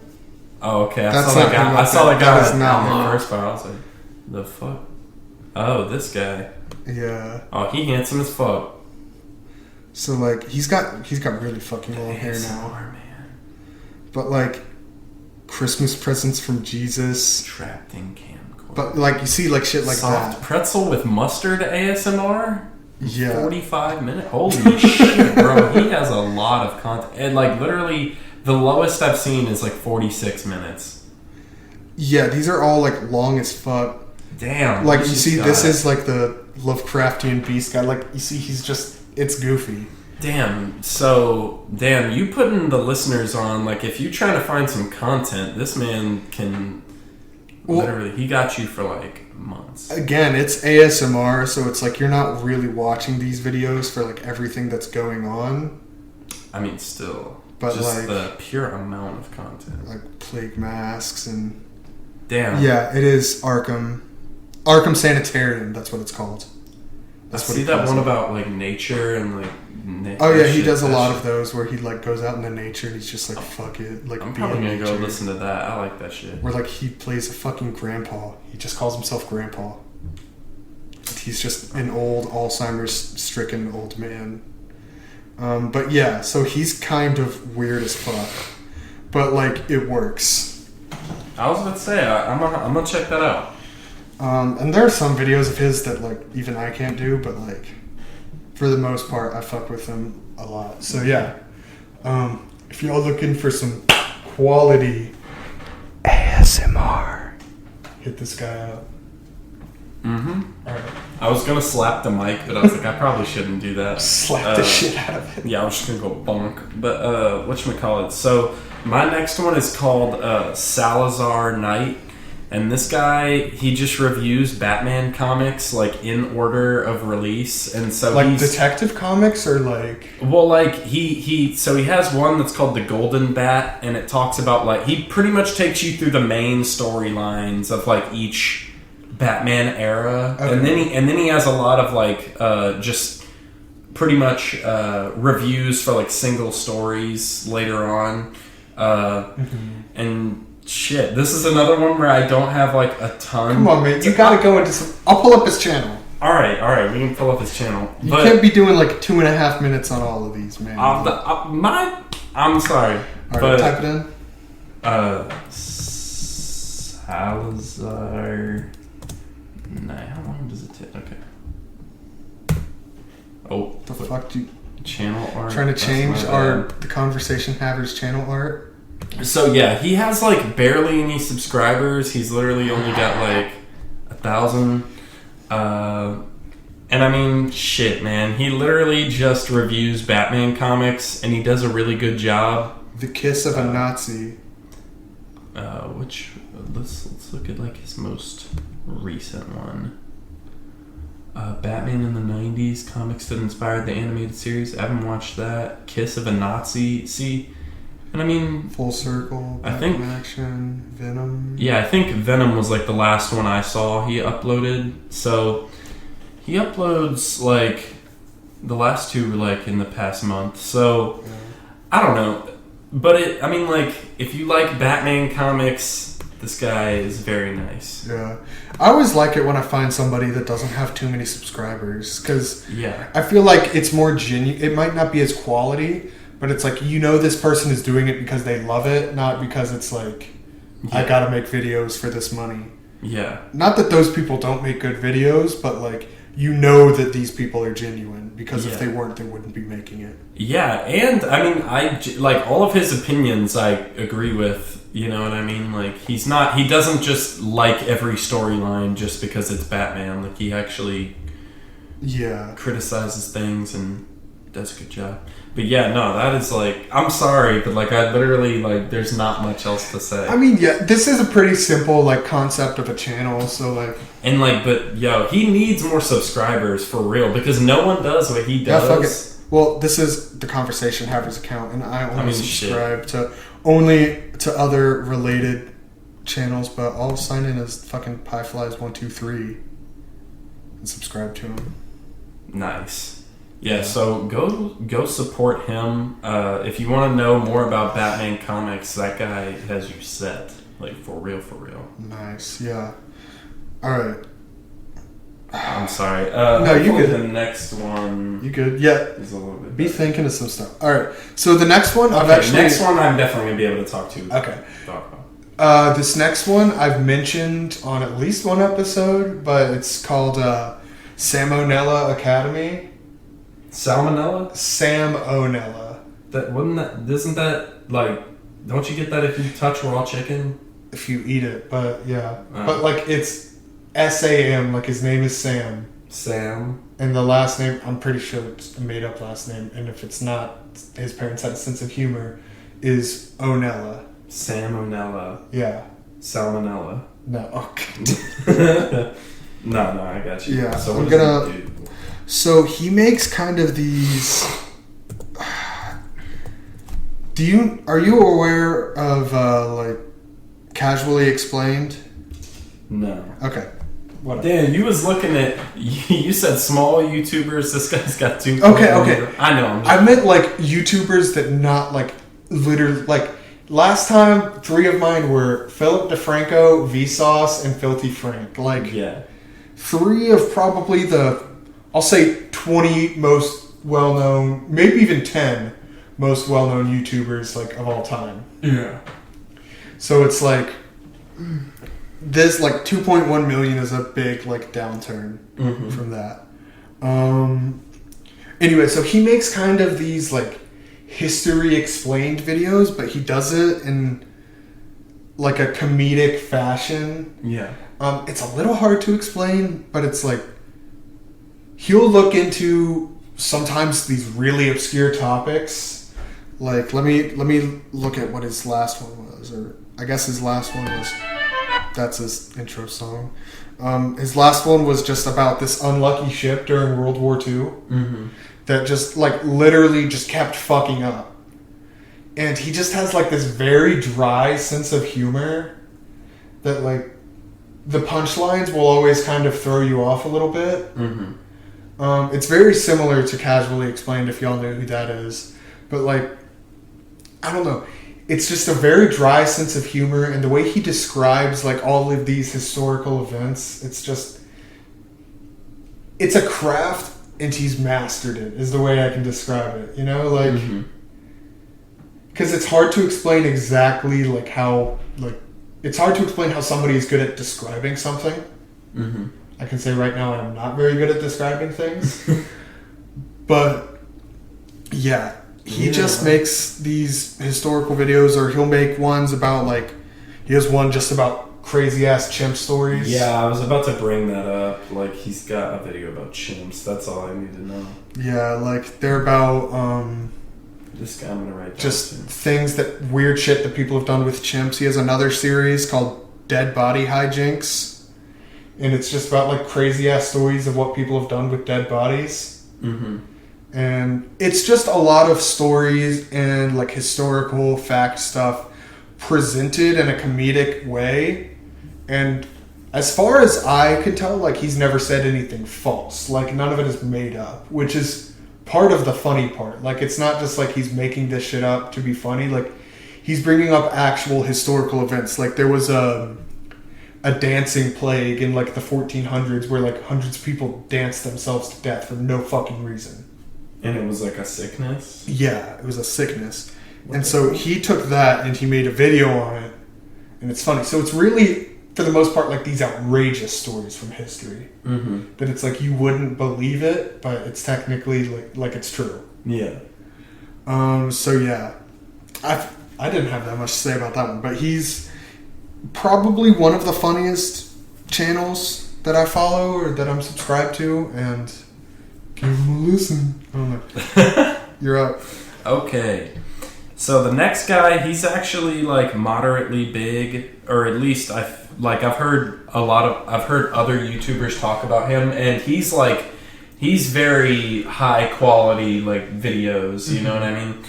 Oh, okay. I saw that guy in the first part. I was like, "The fuck." Oh, this guy. Yeah. Oh, he handsome as fuck. So like he's got really fucking long hair now. Man. But like Christmas presents from Jesus. Trapped in camcorder. But like you see like shit like Soft that. pretzel with mustard ASMR. Yeah. 45 minutes. Holy shit, bro! He has a lot of content, and like literally the lowest I've seen is like 46 minutes. Yeah, these are all like long as fuck. Damn. Like you see, this is like the Lovecraftian beast guy. Like you see, it's goofy. Damn. So, you putting the listeners on, like, if you're trying to find some content, this man can literally, he got you for like months. Again, it's ASMR, so it's like you're not really watching these videos for like everything that's going on. I mean, still. But just like the pure amount of content. like plague masks and. Damn. Yeah, it is Arkham Sanitarium. That's what it's called. I see that one about like nature and like. Oh yeah, he does a lot of those where he like goes out into nature and he's just like fuck it, like I'm probably gonna go listen to that. I like that shit. Where like he plays a fucking grandpa. He just calls himself grandpa. He's just an old Alzheimer's stricken old man. But yeah, so he's kind of weird as fuck, but like it works. I was about to say I'm gonna check that out. And there are some videos of his that like even I can't do, but like for the most part I fuck with him a lot. So yeah, if y'all looking for some quality ASMR, hit this guy up. Mm-hmm. All right. I was gonna slap the mic, but I was like, I probably shouldn't do that. Slap the shit out of it. Yeah, I was just gonna go bonk. But whatchamacallit? So my next one is called Salazar Knight. And this guy, he just reviews Batman comics like in order of release, and so like he's, Detective Comics or like he has one that's called the Golden Bat, and it talks about like he pretty much takes you through the main storylines of like each Batman era, okay. and then he has a lot of like just pretty much reviews for like single stories later on, and. Shit, this is another one where I don't have like a ton. Come on, man, you gotta go into some. I'll pull up his channel. All right, we can pull up his channel. You can't be doing like 2.5 minutes on all of these, man. I'm sorry. All right, type it in. Salazar. Nah, how long does it take? Okay. Oh, the fuck do you? Channel art. Trying to change the Conversation Havers channel art. So yeah, he has like barely any subscribers. He's literally only got like 1,000. And I mean, shit, man. He literally just reviews Batman comics, and he does a really good job. The Kiss of a Nazi. Let's look at like his most recent one. Batman in the 90s, comics that inspired the animated series. I haven't watched that. Kiss of a Nazi. See. And I mean, Full Circle, I think Action, Venom. Yeah, I think Venom was like the last one I saw he uploaded. So he uploads like the last two were like in the past month. So yeah. I don't know, but if you like Batman comics, this guy is very nice. Yeah, I always like it when I find somebody that doesn't have too many subscribers because I feel like it's more genuine. It might not be as quality. But it's like, this person is doing it because they love it, not because it's like, I gotta make videos for this money. Yeah. Not that those people don't make good videos, but like, that these people are genuine because if they weren't, they wouldn't be making it. Yeah, and I mean, I like all of his opinions I agree with, you know what I mean? Like, he doesn't just like every storyline just because it's Batman. Like, he actually criticizes things and does a good job. But yeah, no, that is like, I'm sorry, but like I literally like there's not much else to say. I mean, yeah, this is a pretty simple like concept of a channel, so like, and like, but yo, he needs more subscribers for real because no one does what he does. Yeah, fuck it. Well, this is the Conversation Havers account, and I only subscribe to other related channels, but I'll sign in as fucking PieFlies123 and subscribe to him. Nice. Yeah, so go support him. If you want to know more about Batman comics, that guy has you set. Like, for real, for real. Nice, yeah. Alright. I'm sorry. No, you good. The next one... You good? Yeah. Is a little bit Be better. thinking of some stuff. Alright, so the next one next one I'm definitely going to be able to talk to. Okay. This next one I've mentioned on at least one episode, but it's called Salmonella Academy. Salmonella? Salmonella. Isn't that like, don't you get that if you touch raw chicken? If you eat it, but yeah. But like it's SAM, like his name is Sam. Sam. And the last name, I'm pretty sure it's a made up last name, and if it's not, his parents had a sense of humor, is Onella. Salmonella. Yeah. Salmonella. No. Okay. No, I got you. Yeah. So I'm gonna. So he makes kind of these. Are you aware of like Casually Explained? No. Okay. Whatever. Dan, you was looking at. You said small YouTubers. This guy's got two. Okay. I know. I meant like YouTubers that not like literally like. Last time, 3 of mine were Philip DeFranco, Vsauce, and Filthy Frank. Like, yeah. 3 of probably I'll say 20 most well-known, maybe even 10 most well-known YouTubers, like, of all time. Yeah. So it's like, this, like, 2.1 million is a big, like, downturn from that. Anyway, so he makes kind of these, like, history explained videos, but he does it in like a comedic fashion. Yeah. It's a little hard to explain, but it's like he'll look into sometimes these really obscure topics. Like let me look at what his last one was, or I guess his last one was that's his intro song. His last one was just about this unlucky ship during World War II. That just, like, literally just kept fucking up. And he just has, like, this very dry sense of humor that, like, the punchlines will always kind of throw you off a little bit. It's very similar to Casually Explained, if y'all know who that is. But, like, I don't know. It's just a very dry sense of humor, and the way he describes, like, all of these historical events, it's just... It's a craft... And he's mastered it, is the way I can describe it. You know, like... Because it's hard to explain exactly, like, how... Like, it's hard to explain how somebody is good at describing something. I can say right now I'm not very good at describing things. But, yeah. He just makes these historical videos, or he'll make ones about, like... He has one just about crazy-ass chimp stories. Yeah, I was about to bring that up. Like, he's got a video about chimps. That's all I need to know. Yeah, like, they're about, This guy, I'm gonna write just things weird shit that people have done with chimps. He has another series called Dead Body Hijinks. And it's just about, like, crazy-ass stories of what people have done with dead bodies. And it's just a lot of stories and, like, historical fact stuff presented in a comedic way. And as far as I could tell, like, he's never said anything false. Like, none of it is made up, which is part of the funny part. Like, it's not just like he's making this shit up to be funny. Like, he's bringing up actual historical events. Like, there was a dancing plague in, like, the 1400s where, like, hundreds of people danced themselves to death for no fucking reason. And it was like a sickness? Yeah, it was a sickness. And so he took that and he made a video on it. And it's funny. So it's really, for the most part, like these outrageous stories from history. That it's like you wouldn't believe it, but it's technically like it's true. Yeah. So yeah. I didn't have that much to say about that one. But he's probably one of the funniest channels that I follow or that I'm subscribed to. And Give him a listen. I don't know. You're up. Okay. So the next guy, he's actually like moderately big, or at least I've heard other YouTubers talk about him, and he's very high quality like videos. You know what I mean?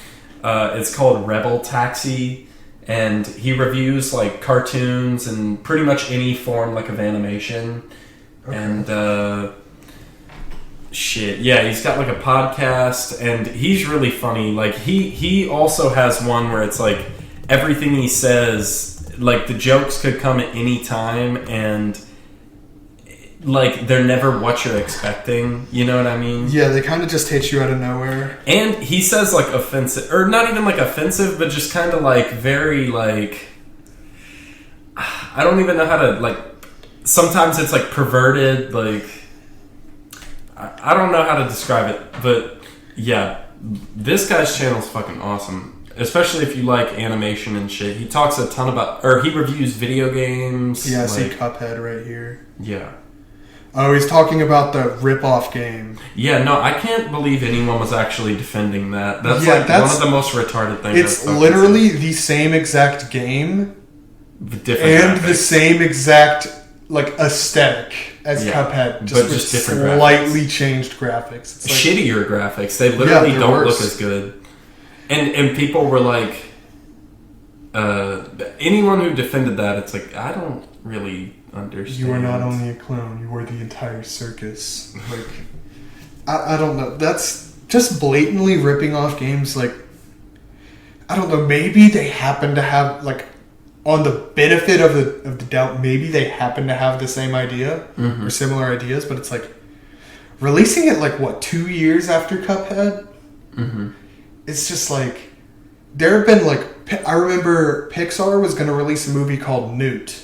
It's called Rebel Taxi, and he reviews like cartoons and pretty much any form like of animation. Okay. And shit, yeah, he's got like a podcast, and he's really funny. Like he also has one where it's like everything he says, like the jokes could come at any time, and like they're never what you're expecting. You know what I mean? Yeah, they kind of just hit you out of nowhere. And he says like offensive, or not even like offensive, but just kind of like very like, I don't even know how to like. Sometimes it's like perverted, like. I don't know how to describe it, but yeah, this guy's channel is fucking awesome. Especially if you like animation and shit. He talks a ton about, or he reviews video games. Yeah, I see Cuphead right here. Yeah. Oh, he's talking about the rip-off game. Yeah, no, I can't believe anyone was actually defending that. That's one of the most retarded things. It's literally the same exact game, different graphics. The same exact like aesthetic as Cuphead, just with different slightly graphics. Changed graphics. It's like, shittier graphics. They literally don't worse. Look as good. And people were like, anyone who defended that, it's like, I don't really understand. You are not only a clown, you are the entire circus. Like, I don't know. That's just blatantly ripping off games. Like, I don't know. Maybe they happen to have like. On the benefit of the doubt, maybe they happen to have the same idea or similar ideas, but it's like releasing it like what 2 years after Cuphead. It's just like there have been like I remember Pixar was going to release a movie called Newt,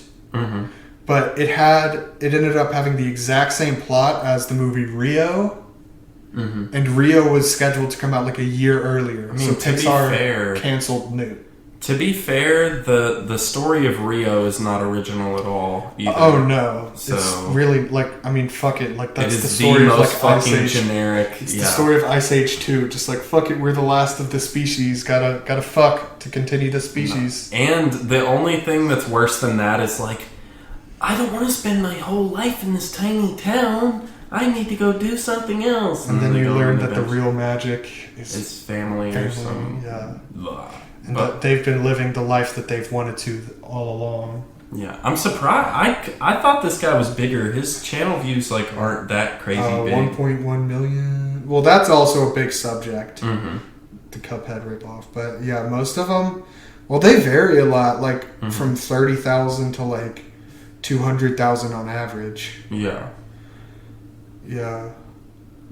but it ended up having the exact same plot as the movie Rio, and Rio was scheduled to come out like a year earlier. I mean, so Pixar canceled Newt. To be fair, the story of Rio is not original at all either. Oh no. So it's really like, I mean, fuck it. Like that's the story of like fucking Ice Age. Generic. It's the story of Ice Age 2. Just like fuck it, we're the last of the species. Gotta fuck to continue the species. No. And the only thing that's worse than that is like, I don't want to spend my whole life in this tiny town. I need to go do something else. And then you learn that the real magic is family or something. Yeah. Blah. And that they've been living the life that they've wanted to all along. Yeah, I'm surprised. I thought this guy was bigger. His channel views like aren't that crazy big. 1.1 million. Well, that's also a big subject. The Cuphead ripoff, but yeah, most of them. Well, they vary a lot, like from 30,000 to like 200,000 on average. Yeah. Yeah.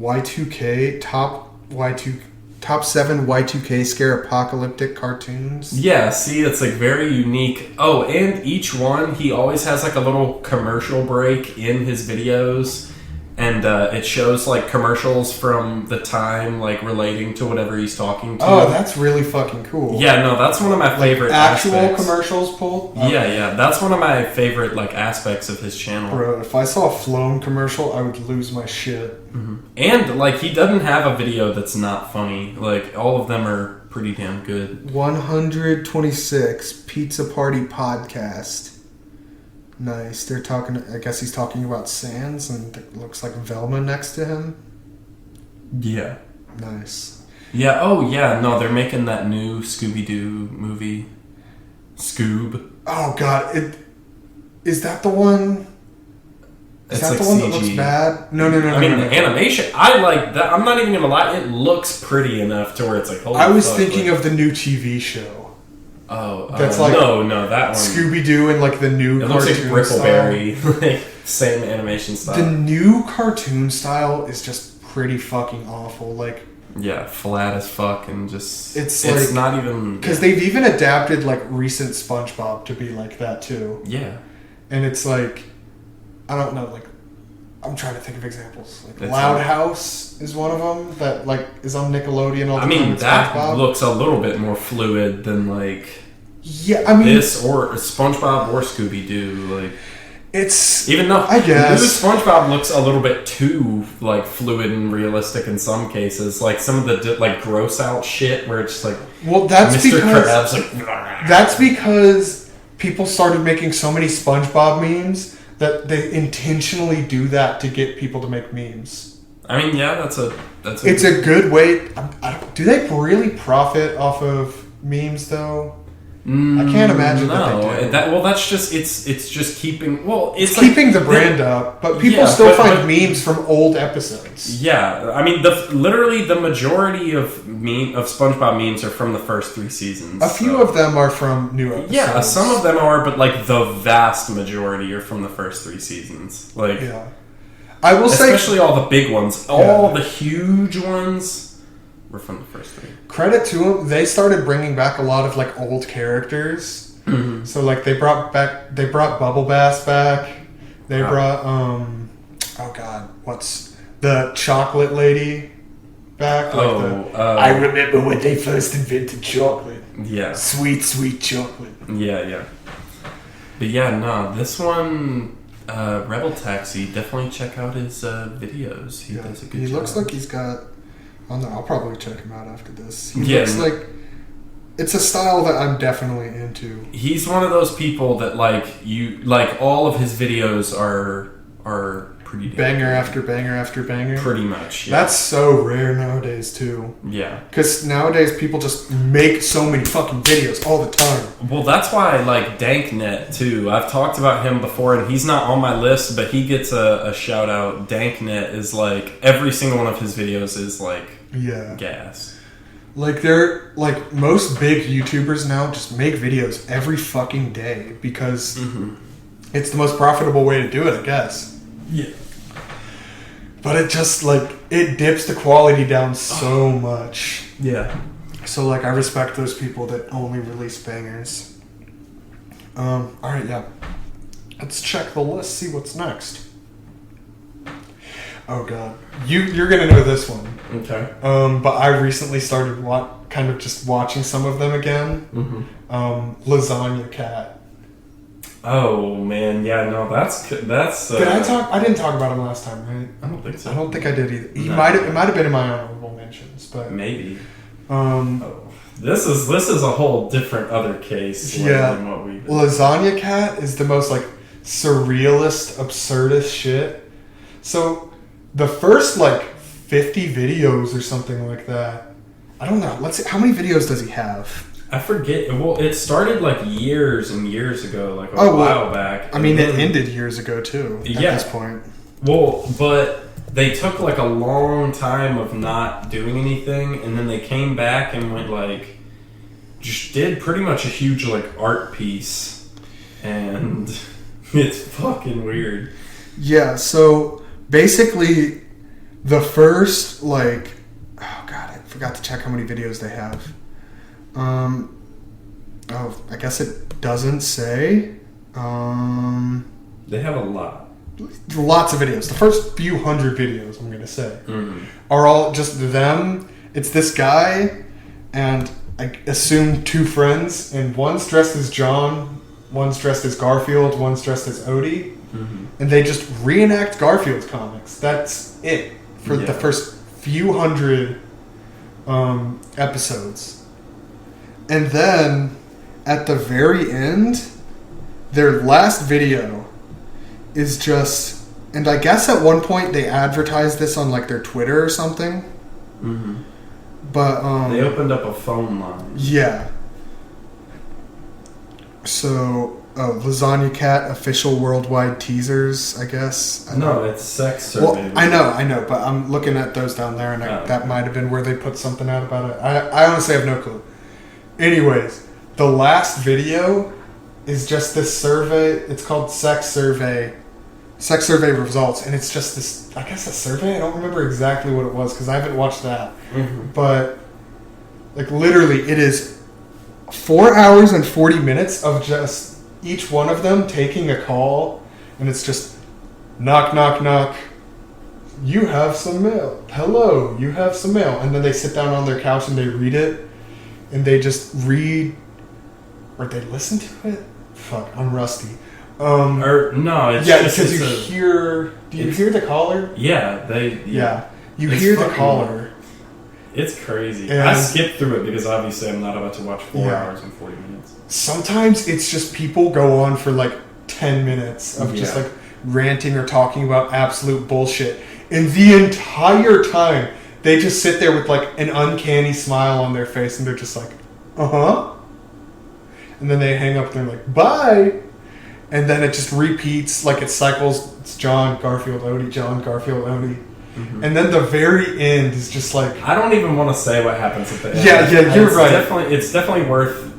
Y2K Top 7 Y2K scare apocalyptic cartoons. Yeah, see, it's like very unique. Oh, and each one, he always has like a little commercial break in his videos. And it shows like commercials from the time, like relating to whatever he's talking to. Oh, that's really fucking cool. Yeah, no, that's one of my favorite actual aspects. Commercials pulled? Yeah, that's one of my favorite like aspects of his channel. Bro, if I saw a Floam commercial, I would lose my shit. And like he doesn't have a video that's not funny. Like all of them are pretty damn good. 126 Pizza Party Podcast. Nice. They're talking. I guess he's talking about Sans, and it looks like Velma next to him. Yeah. Nice. Yeah. Oh, yeah. No, they're making that new Scooby-Doo movie. Scoob. Oh God! Is that the one? Is that like the one CG. That looks bad? No. I mean, the animation. I like that. I'm not even gonna lie. It looks pretty enough to where it's like. Holy I was fuck, thinking like, of the new TV show. Oh, that's like no, that one. Scooby-Doo and like the new. It cartoon looks like Brickleberry, like same animation style. The new cartoon style is just pretty fucking awful. Like, yeah, flat as fuck, and just it's like, not even because they've even adapted like recent SpongeBob to be like that too. Yeah, and it's like, I don't know, like. I'm trying to think of examples. Like Loud House is one of them that like is on Nickelodeon all the time. I mean, that looks a little bit more fluid than like I mean this or SpongeBob or Scooby-Doo. Like It's even though I guess new SpongeBob looks a little bit too like fluid and realistic in some cases. Like some of the like gross out shit where it's like that's Mr. because Krabs like that's because people started making so many SpongeBob memes that they intentionally do that to get people to make memes. I mean, yeah, that's a it's a good way. Do they really profit off of memes though? I can't imagine that they do. That's just it's just keeping. Well, it's keeping the brand up, but people still find memes from old episodes. Yeah, I mean, literally the majority of SpongeBob memes are from the first 3 seasons. A few of them are from new episodes. Yeah, some of them are, but like the vast majority are from the first 3 seasons. Like, yeah, I will say, especially all the big ones, all the huge ones. We're from the first 3. Credit to them, they started bringing back a lot of like old characters. Mm-hmm. So like they brought Bubble Bass back. They brought what's the chocolate lady back? I remember when they first invented chocolate. Yeah, sweet chocolate. Yeah. But yeah, no, this one. Rebel Taxi, definitely check out his videos. He does a good job. He looks like he's got. I'll probably check him out after this. He looks like it's a style that I'm definitely into. He's one of those people that all of his videos are pretty banger after banger after banger. Pretty much. Yeah. That's so rare nowadays too. Yeah. Because nowadays people just make so many fucking videos all the time. Well, that's why I like Danknet too. I've talked about him before, and he's not on my list, but he gets a shout out. Danknet is like every single one of his videos is like gas. Like they're like most big YouTubers now just make videos every fucking day because it's the most profitable way to do it, I guess. Yeah. But it just like it dips the quality down so much. Yeah. So like I respect those people that only release bangers. Alright, yeah. Let's check the list, see what's next. Oh god. You're gonna know this one. Okay. But I recently started kind of just watching some of them again. Lasagna Cat. Oh man, yeah, no, that's. Did I talk? I didn't talk about him last time, right? I don't think so. I don't think I did either. It might have been in my honorable mentions, but maybe. This is a whole different other case. Than what we. Lasagna Cat is the most like surrealist, absurdist shit. So. The first, 50 videos or something like that. I don't know. Let's see. How many videos does he have? I forget. Well, it started, years and years ago, a while back. I mean, it ended years ago, too, at this point. Well, but they took, a long time of not doing anything, and then they came back and went, just did pretty much a huge, art piece. And it's fucking weird. Yeah, so... Basically, the first, oh god, I forgot to check how many videos they have. I guess it doesn't say. They have a lot. Lots of videos. The first few hundred videos, I'm going to say, are all just them. It's this guy and I assume 2 friends, and one's dressed as John, one's dressed as Garfield, one's dressed as Odie. And they just reenact Garfield's comics. That's it for the first few hundred episodes. And then, at the very end, their last video is just... And I guess at one point they advertised this on their Twitter or something. But they opened up a phone line. Yeah. So... Lasagna Cat official worldwide teasers, I guess. No, it's sex survey. Well, I know, but I'm looking at those down there, and that might have been where they put something out about it. I honestly have no clue. Anyways, the last video is just this survey. It's called Sex Survey Results, and it's just this, I guess, a survey? I don't remember exactly what it was, because I haven't watched that. But, literally, it is 4 hours and 40 minutes of just... each one of them taking a call, and it's just knock, knock, knock. You have some mail. Hello, you have some mail. And then they sit down on their couch and they read it, and they just read, or they listen to it. Fuck, I'm rusty. Or no, it's yeah, just because it's you hear. Do you hear the caller? Yeah, You It's hear the fucking- caller. It's crazy. And- I skipped through it because obviously I'm not about to watch 4 Yeah. hours and 40 minutes. Sometimes it's just people go on for like 10 minutes of just Yeah. like ranting or talking about absolute bullshit. And the entire time, they just sit there with like an uncanny smile on their face and they're just like, uh-huh. And then they hang up and they're like, bye. And then it just repeats, like it cycles. It's John Garfield Odie, John Garfield Odie. Mm-hmm. And then the very end is just like... I don't even want to say what happens at the end. Yeah, you're right. It's definitely worth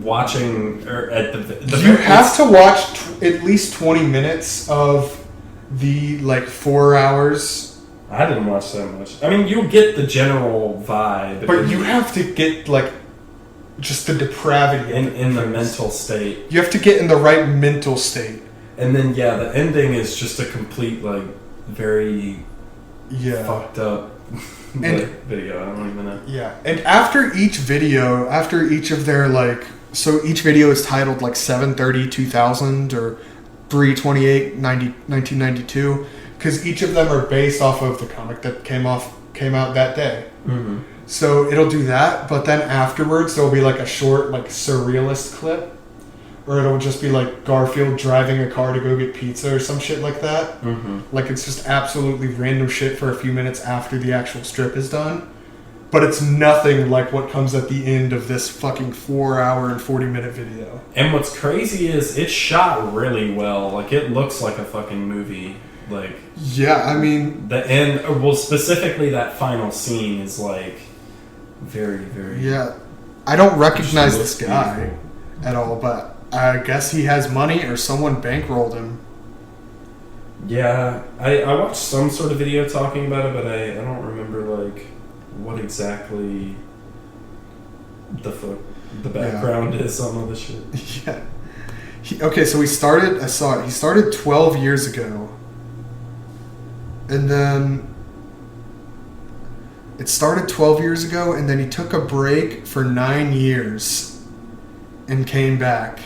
watching. Or at the You have to watch at least 20 minutes of the like 4 hours. I didn't watch that much. I mean, you'll get the general vibe. But you have to get like just the depravity of in the things. mental state. You have to get in the right mental state. And then, yeah, the ending is just a complete, like, very Yeah. fucked up like, video. I don't even know. Yeah. And after each video, after each of their like, so each video is titled like 7/30/2000 or 3/28/1992, because each of them are based off of the comic that came out that day. Mm-hmm. So it'll do that, but then afterwards there'll be like a short, like surrealist clip, or it'll just be like Garfield driving a car to go get pizza or some shit like that. Mm-hmm. Like it's just absolutely random shit for a few minutes after the actual strip is done. But it's nothing like what comes at the end of this fucking 4 hour and 40-minute video. And what's crazy is it's shot really well. Like, it looks like a fucking movie. Like, Yeah, I mean, the end, well, specifically that final scene is like very, very. yeah. I don't recognize looks this guy beautiful. at all, but I guess he has money or someone bankrolled him. Yeah, I watched some sort of video talking about it, but I don't remember like what exactly the background is on all this shit. Yeah. Okay, so I saw it. He started 12 years ago. And then it started 12 years ago, and then he took a break for 9 years and came back.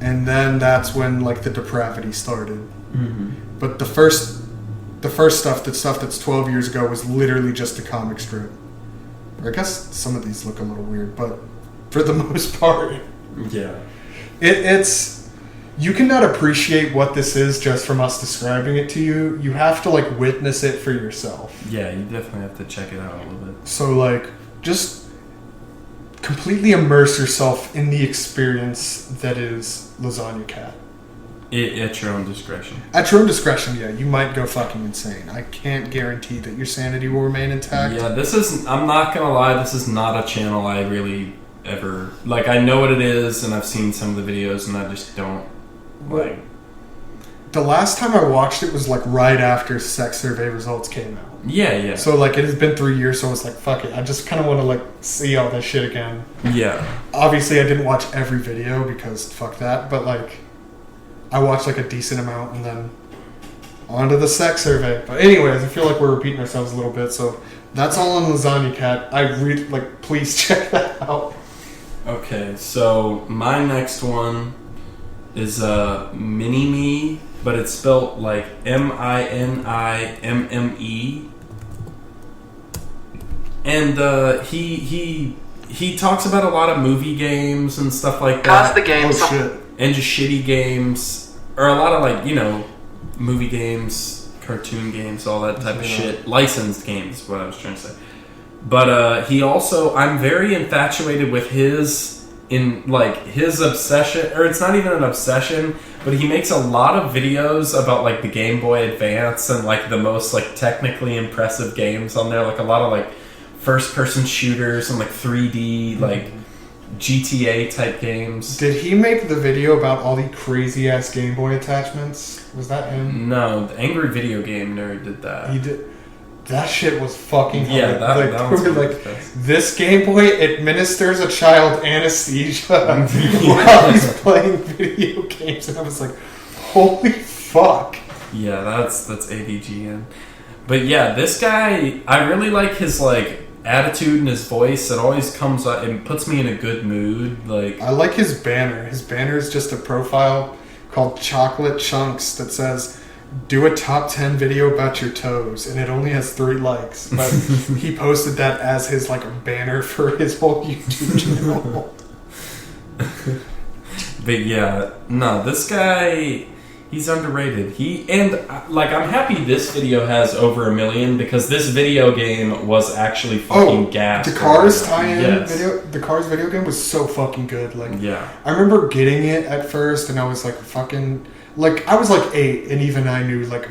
And then that's when like the depravity started. Mm-hmm. But the first stuff, the stuff that's 12 years ago, was literally just a comic strip. Or I guess some of these look a little weird, but for the most part, Yeah. it's you cannot appreciate what this is just from us describing it to you. You have to like witness it for yourself. Yeah, you definitely have to check it out a little bit. So like just completely immerse yourself in the experience that is Lasagna Cat. At your own discretion. At your own discretion, yeah, you might go fucking insane. I can't guarantee that your sanity will remain intact. Yeah, I'm not gonna lie, this is not a channel I really ever, like, I know what it is, and I've seen some of the videos, and I just don't, like... The last time I watched it was like right after sex survey results came out. Yeah. So like it has been 3 years, so I was like, fuck it. I just kind of want to like see all this shit again. Yeah. Obviously, I didn't watch every video because fuck that, but like I watched like a decent amount and then on to the sex survey. But anyways, I feel like we're repeating ourselves a little bit, so that's all on Lasagna Cat. Please check that out. Okay, so my next one is Mini-Me, but it's spelled like M-I-N-I-M-M-E. And he talks about a lot of movie games and stuff like that. Pause the game. Oh shit. And just shitty games, or a lot of like, you know, movie games, cartoon games, all that type of shit. Licensed games is what I was trying to say. But he also, I'm very infatuated with his obsession, or it's not even an obsession, but he makes a lot of videos about like the Game Boy Advance and like the most like technically impressive games on there, like a lot of like first person shooters and like 3D like GTA type games. Did he make the video about all the crazy ass Game Boy attachments? Was that him? No, the Angry Video Game Nerd did that. He did. That shit was fucking Yeah, hard. that one's like really best. this Game Boy administers a child anesthesia while he's playing video games, and I was like, holy fuck. Yeah, that's ADGN. But yeah, this guy, I really like his like attitude and his voice, it always comes up and puts me in a good mood. Like, I like his banner. His banner is just a profile called Chocolate Chunks that says, "Do a top 10 video about your toes," and it only has 3 likes. But he posted that as his like banner for his whole YouTube channel. But yeah, no, this guy, he's underrated. I'm happy this video has over 1 million because this video game was actually fucking gas. The Cars tie-in video. The Cars video game was so fucking good. Like, yeah, I remember getting it at first, and I was like, fucking, like, I was like 8, and even I knew like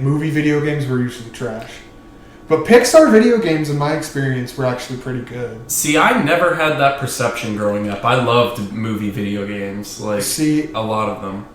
movie video games were usually trash. But Pixar video games, in my experience, were actually pretty good. See, I never had that perception growing up. I loved movie video games, like, a lot of them.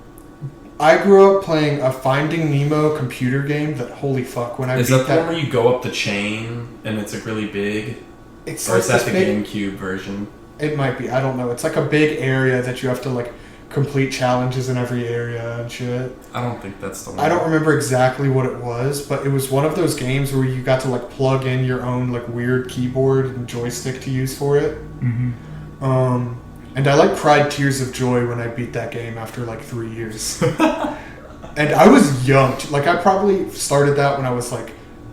I grew up playing a Finding Nemo computer game that, holy fuck, when I Is that the one where you go up the chain and it's like really big? It's or like is that the big, GameCube version? It might be. I don't know. It's like a big area that you have to like complete challenges in every area and shit. I don't think that's the one. I don't remember exactly what it was, but it was one of those games where you got to like plug in your own like weird keyboard and joystick to use for it. Mm-hmm. And I like cried tears of joy when I beat that game after like 3 years. And I was young. Like, I probably started that when I was like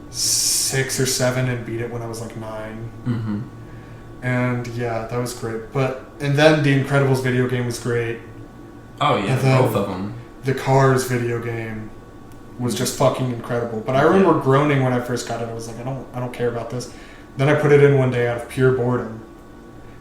6 or 7 and beat it when I was like 9. Mm-hmm. And yeah, that was great. And then the Incredibles video game was great. Oh yeah, both of them. The Cars video game was just fucking incredible. But I remember groaning when I first got it. I was like, I don't care about this. Then I put it in one day out of pure boredom.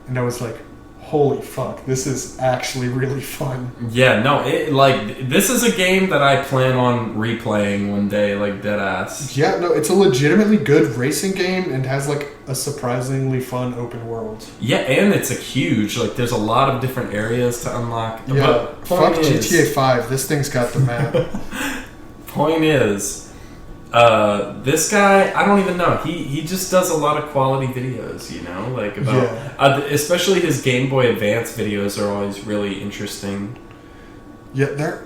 And I was like, holy fuck, this is actually really fun. Yeah, no, this is a game that I plan on replaying one day, like deadass. Yeah, no, it's a legitimately good racing game and has like a surprisingly fun open world. Yeah, and it's huge. Like, there's a lot of different areas to unlock. Yeah, but fuck GTA 5. This thing's got the map. Point is, this guy, I don't even know. He just does a lot of quality videos, you know, like about especially his Game Boy Advance videos are always really interesting. Yeah,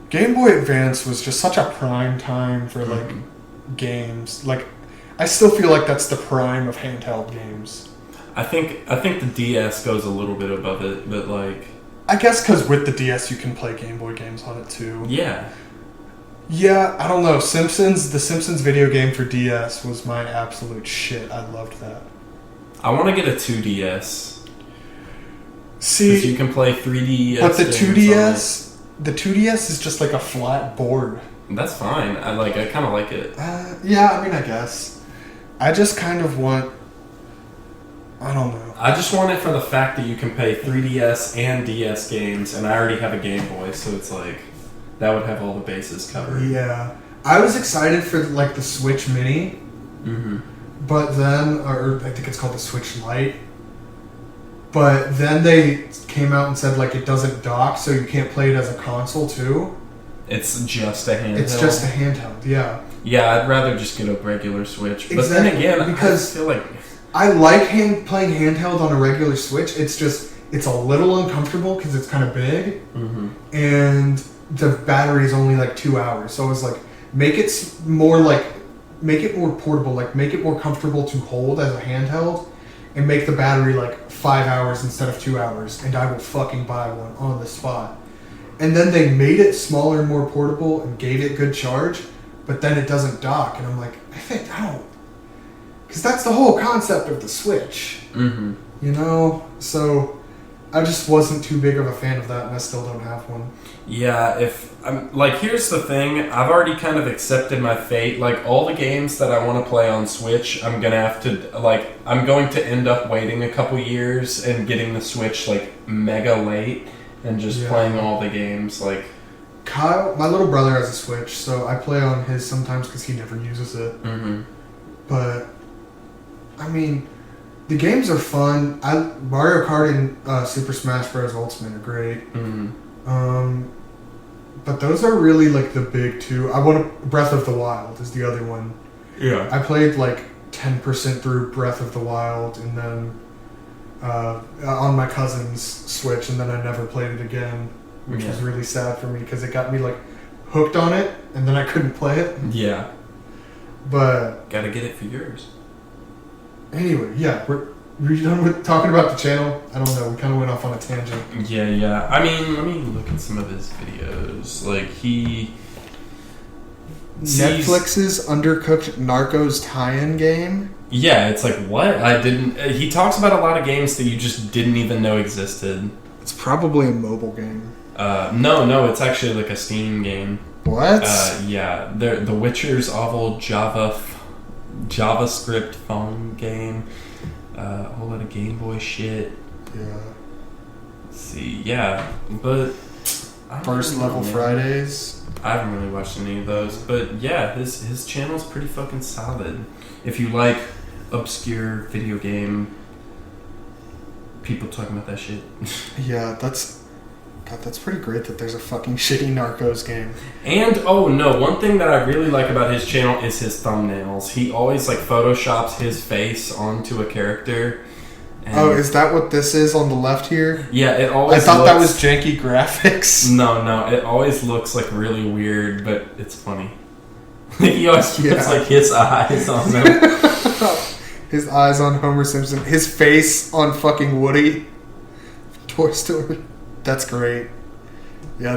Game Boy Advance was just such a prime time for like games. Like, I still feel like that's the prime of handheld games. I think the DS goes a little bit above it, but like, I guess because with the DS you can play Game Boy games on it too. Yeah. Yeah, I don't know. The Simpsons video game for DS was my absolute shit. I loved that. I want to get a 2DS. See, because you can play 3DS. But the 2DS is just like a flat board. That's fine. I kind of like it. Yeah, I mean, I guess. I just kind of want. I don't know. I just want it for the fact that you can play 3DS and DS games, and I already have a Game Boy, so it's like. That would have all the bases covered. Yeah. I was excited for, like, the Switch Mini. Mm-hmm. But then... Or I think it's called the Switch Lite. But then they came out and said, like, it doesn't dock, so you can't play it as a console, too. It's just a handheld? It's just a handheld, yeah. Yeah, I'd rather just get a regular Switch. But exactly. Then again, because I feel like... I like playing handheld on a regular Switch. It's just... It's a little uncomfortable because it's kind of big. Mm-hmm. And... the battery is only like 2 hours, so I was like, make it more portable, like make it more comfortable to hold as a handheld, and make the battery like 5 hours instead of 2 hours, and I will fucking buy one on the spot. And then they made it smaller and more portable and gave it good charge, but then it doesn't dock, and I'm like, because that's the whole concept of the Switch, you know. So I just wasn't too big of a fan of that, and I still don't have one. Yeah, here's the thing. I've already kind of accepted my fate. Like, all the games that I want to play on Switch, I'm going to end up waiting a couple years and getting the Switch, like, mega late and just playing all the games, like... Kyle, my little brother has a Switch, so I play on his sometimes because he never uses it. Mm-hmm. But, I mean... The games are fun. Mario Kart and Super Smash Bros. Ultimate are great. Mm-hmm. But those are really like the big two. Breath of the Wild is the other one. Yeah. I played like 10% through Breath of the Wild, and then on my cousin's Switch, and then I never played it again, which was really sad for me because it got me like hooked on it, and then I couldn't play it. Yeah. But gotta get it for yours. Anyway, yeah, we're done with talking about the channel. I don't know. We kind of went off on a tangent. Yeah. I mean, let me look at some of his videos. Like, he... Netflix's Undercooked Narcos tie-in game? Yeah, it's like, what? I didn't... He talks about a lot of games that you just didn't even know existed. It's probably a mobile game. No, it's actually like a Steam game. What? Yeah, The Witcher's awful JavaScript phone game. A whole lot of Game Boy shit. Yeah. Let's see, yeah, but... First Level Fridays. I haven't really watched any of those, but yeah, his channel's pretty fucking solid. If you like obscure video game people talking about that shit. Yeah, that's pretty great that there's a fucking shitty Narcos game. And one thing that I really like about his channel is his thumbnails. He always like photoshops his face onto a character. Oh, is that what this is on the left here? Yeah, it always. I thought that was janky graphics. No, it always looks like really weird, but it's funny. He always puts like his eyes on them. His eyes on Homer Simpson. His face on fucking Woody. Toy Story. That's great. Yeah,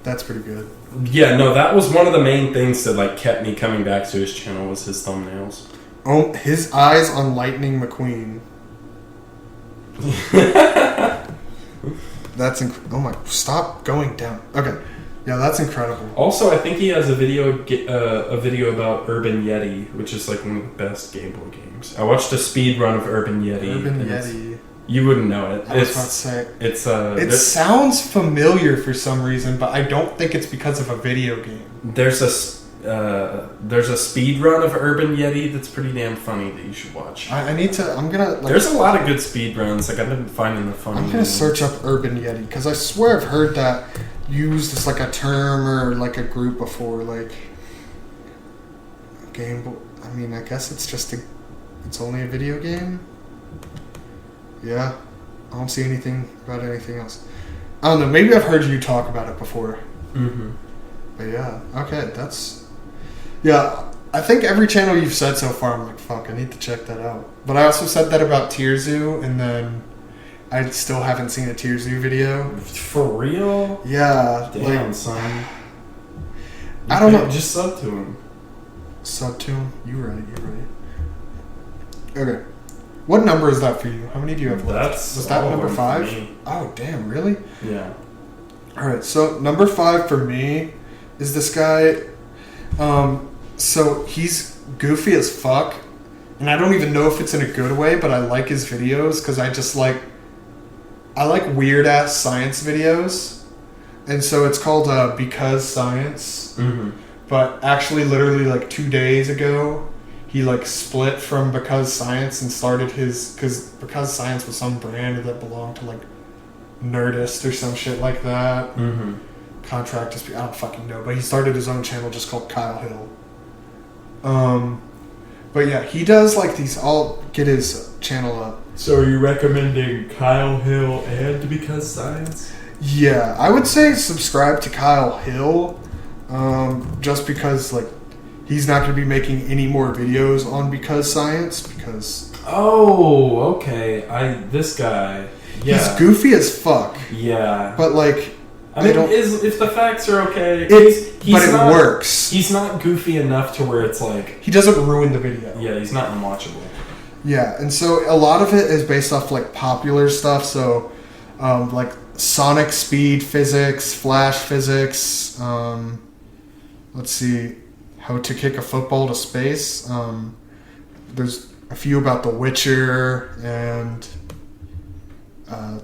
that's pretty good. Yeah, no, that was one of the main things that like kept me coming back to his channel was his thumbnails. Oh, his eyes on Lightning McQueen. That's oh my! Stop going down. Okay, yeah, that's incredible. Also, I think he has a video about Urban Yeti, which is like one of the best Game Boy games. I watched a speed run of Urban Yeti. Urban Yeti. You wouldn't know it. I was about to say it sounds familiar for some reason, but I don't think it's because of a video game. There's a speed run of Urban Yeti that's pretty damn funny that you should watch. I'm gonna. Like, there's a lot of good speed runs. Like I've been finding the funny. I'm gonna search up Urban Yeti because I swear I've heard that used as like a term or like a group before. Like Game Boy. I mean, I guess it's it's only a video game. Yeah, I don't see anything about anything else. I don't know. Maybe I've heard you talk about it before. Mm-hmm. But yeah, okay, yeah. I think every channel you've said so far, I'm like, fuck, I need to check that out. But I also said that about Tier Zoo, and then I still haven't seen a Tier Zoo video. For real? Yeah. Damn, son. I don't know. Just sub to him. Sub to him? You're right. Okay. What number is that for you? How many do you have left? Was that number 5? Oh, damn, really? Yeah. Alright, so number 5 for me is this guy. So he's goofy as fuck, and I don't even know if it's in a good way, but I like his videos because I like weird ass science videos, and so it's called Because Science. Mm-hmm. But actually, literally like 2 days ago, he like split from Because Science and started Because Science was some brand that belonged to like Nerdist or some shit like that. Mm-hmm. Contract dispute, I don't fucking know, but he started his own channel just called Kyle Hill. But yeah, he does like these. I'll get his channel up. So are you recommending Kyle Hill and Because Science? Yeah, I would say subscribe to Kyle Hill, just because like he's not going to be making any more videos on Because Science because. Oh, okay. This guy. Yeah. He's goofy as fuck. Yeah. But like. I mean, if the facts are okay, but it works. He's not goofy enough to where it's like... He doesn't ruin the video. Yeah, he's not unwatchable. Yeah, and so a lot of it is based off like popular stuff, so like sonic speed physics, flash physics, let's see, how to kick a football to space. There's a few about The Witcher and... a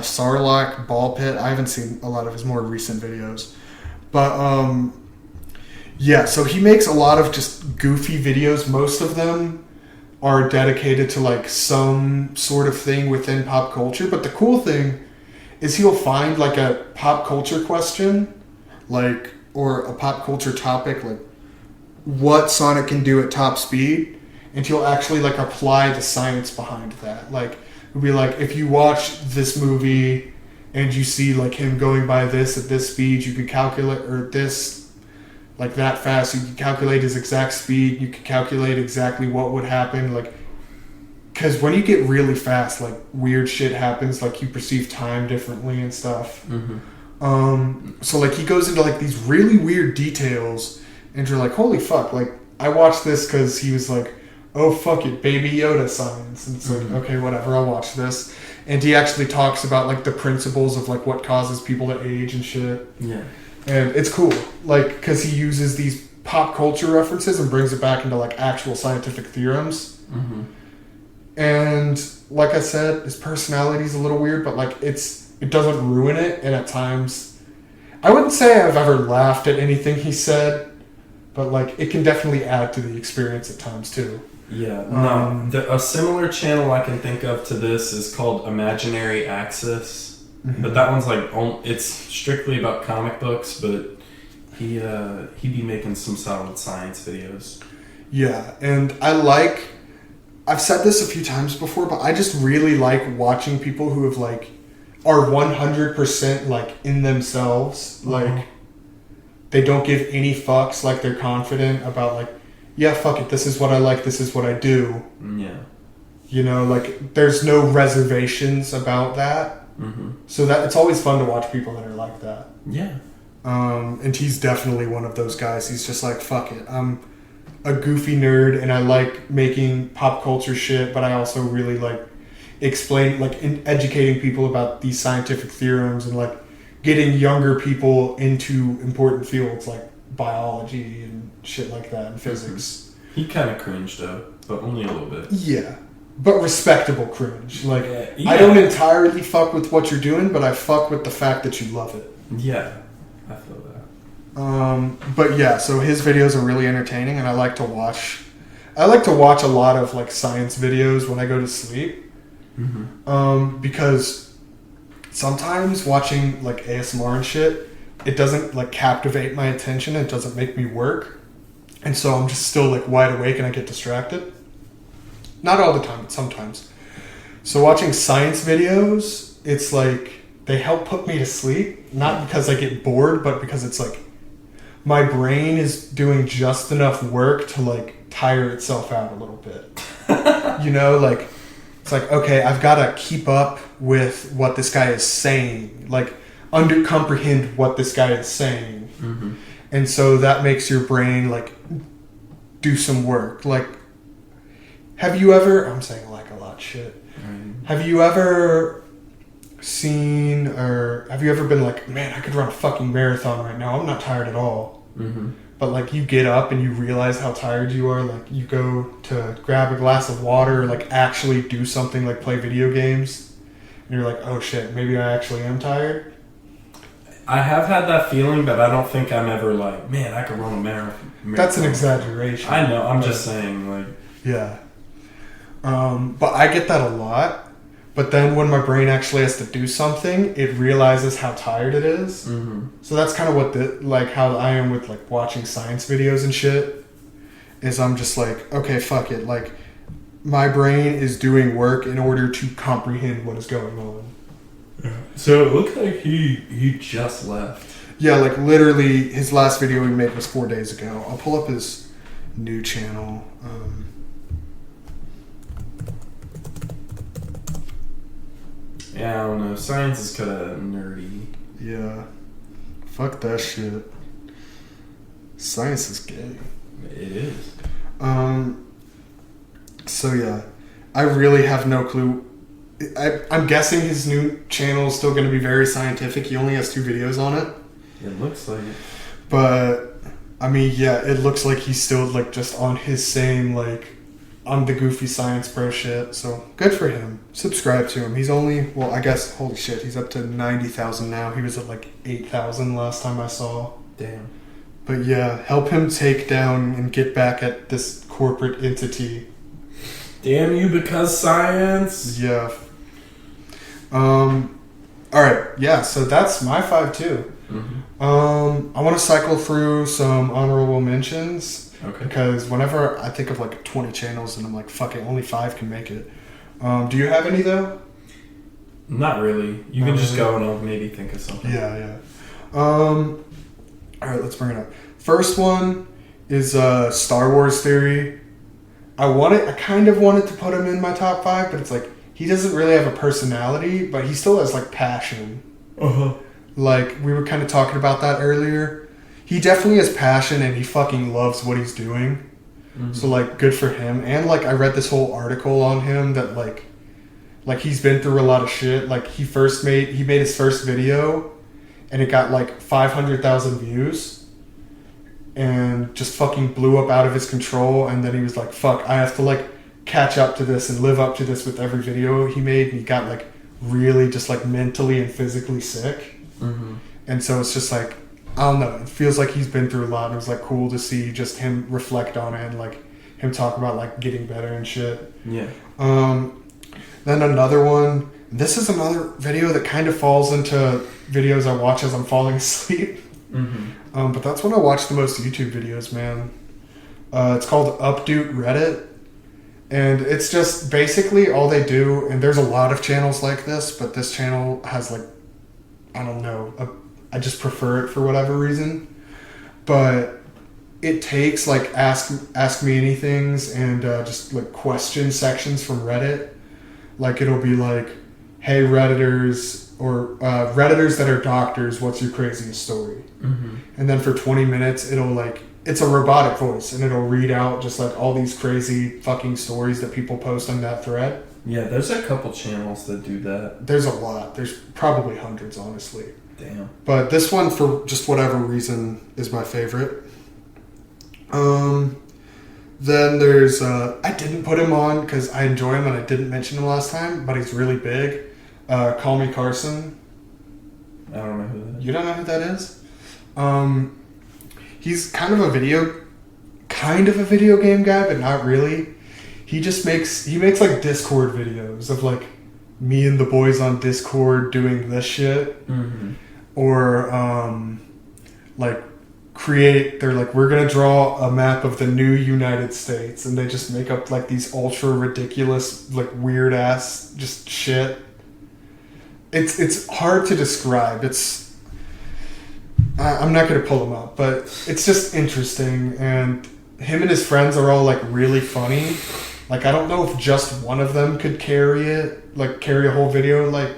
Sarlacc ball pit. I haven't seen a lot of his more recent videos, but yeah. So he makes a lot of just goofy videos. Most of them are dedicated to like some sort of thing within pop culture. But the cool thing is he'll find like a pop culture question, like or a pop culture topic, like what Sonic can do at top speed, and he'll actually like apply the science behind that, like. It would be like, if you watch this movie and you see like him going by this at this speed, you could calculate, or this, like that fast, you can calculate his exact speed, you can calculate exactly what would happen. Like, because when you get really fast, like weird shit happens, like you perceive time differently and stuff. So like he goes into like these really weird details, and you're like, holy fuck! Like I watched this because he was like, oh fuck it, Baby Yoda science, and it's like, okay, whatever, I'll watch this. And he actually talks about like the principles of like what causes people to age and shit. Yeah, and it's cool, like because he uses these pop culture references and brings it back into like actual scientific theorems. And like I said, his personality is a little weird, but like it doesn't ruin it. And at times, I wouldn't say I've ever laughed at anything he said, but like it can definitely add to the experience at times too. Yeah, a similar channel I can think of to this is called Imaginary Axis, but that one's like it's strictly about comic books, but he'd be making some solid science videos. Yeah, and I've said this a few times before, but I just really like watching people who have like are 100% like in themselves, like they don't give any fucks, like they're confident about like, yeah, fuck it, this is what I like, this is what I do. Yeah. You know, like there's no reservations about that. So that it's always fun to watch people that are like that. Yeah. And he's definitely one of those guys. He's just like, fuck it, I'm a goofy nerd and I like making pop culture shit, but I also really like educating people about these scientific theorems and like getting younger people into important fields like biology and shit like that and physics. He kind of cringed though, but only a little bit. Yeah, but respectable cringe. Like yeah. I don't entirely fuck with what you're doing, but I fuck with the fact that you love it. Yeah, I feel that. But yeah, so his videos are really entertaining, and I like to watch a lot of like science videos when I go to sleep. Because sometimes watching like ASMR and shit, it doesn't like captivate my attention. It doesn't make me work, and so I'm just still like wide awake and I get distracted. Not all the time, but sometimes. So watching science videos, it's like they help put me to sleep, not because I get bored, but because it's like my brain is doing just enough work to like tire itself out a little bit. You know, like it's like, okay, I've got to keep up with what this guy is saying, like comprehend what this guy is saying. And so that makes your brain like do some work. Like, have you ever, I'm saying like a lot of shit. Have you ever seen, or have you ever been like, man, I could run a fucking marathon right now, I'm not tired at all. But like you get up and you realize how tired you are, like you go to grab a glass of water or like actually do something like play video games and you're like, oh shit, maybe I actually am tired. I have had that feeling, but I don't think I'm ever like, man, I could run a marathon. That's an exaggeration. I know, I'm just saying, like... Yeah. But I get that a lot. But then when my brain actually has to do something, it realizes how tired it is. So that's kind of what how I am with like watching science videos and shit. Is I'm just like, okay, fuck it. Like, my brain is doing work in order to comprehend what is going on. So it looked like he just left. Yeah, like literally his last video he made was 4 days ago. I'll pull up his new channel. Yeah, I don't know. Science is kind of nerdy. Yeah. Fuck that shit. Science is gay. It is. So yeah, I really have no clue. I'm guessing his new channel is still going to be very scientific. He only has 2 videos on it. It looks like it. But, I mean, yeah, it looks like he's still, like, just on his same, like, I'm the goofy science bro shit. So, good for him. Subscribe to him. He's only, well, I guess, holy shit, he's up to 90,000 now. He was at, like, 8,000 last time I saw. Damn. But, yeah, help him take down and get back at this corporate entity. Damn you because science. Yeah. Alright, yeah, so that's my 5 too. I want to cycle through some honorable mentions. Okay. Because whenever I think of like 20 channels and I'm like, fuck it, only 5 can make it. Do you have any though? Not really. You can just go and I'll maybe think of something. Yeah. Alright, let's bring it up. First one is Star Wars Theory. I kind of wanted to put him in my top 5, but it's like he doesn't really have a personality, but he still has like passion. Like we were kind of talking about that earlier. He definitely has passion and he fucking loves what he's doing. So like good for him. And like I read this whole article on him that like he's been through a lot of shit. Like he made his first video and it got like 500,000 views and just fucking blew up out of his control. And then he was like, fuck, I have to like catch up to this and live up to this with every video he made. And he got like really just like mentally and physically sick. And so it's just like, I don't know, it feels like he's been through a lot, and it was like cool to see just him reflect on it and like him talk about like getting better and shit. Yeah. Then another one, this is another video that kind of falls into videos I watch as I'm falling asleep. But that's when I watch the most YouTube videos, man. It's called Updoot Reddit. And it's just basically all they do, and there's a lot of channels like this, but this channel has like, I don't know, I just prefer it for whatever reason. But it takes like ask me anythings and just like question sections from Reddit. Like it'll be like, hey Redditors, or Redditors that are doctors, what's your craziest story? And then for 20 minutes it'll like, it's a robotic voice and it'll read out just like all these crazy fucking stories that people post on that thread. Yeah, there's a couple channels that do that. There's a lot. There's probably hundreds, honestly. Damn. But this one, for just whatever reason, is my favorite. Then there's... I didn't put him on because I enjoy him and I didn't mention him last time, but he's really big. Call Me Carson. I don't know who that is. You don't know who that is? He's kind of a video game guy, but not really. He makes like Discord videos of like me and the boys on Discord doing this shit. Or like they're like, we're gonna draw a map of the new United States, and they just make up like these ultra ridiculous, like weird ass just shit. It's hard to describe. I'm not gonna pull them up, but it's just interesting, and him and his friends are all like really funny. Like I don't know if just one of them could carry a whole video like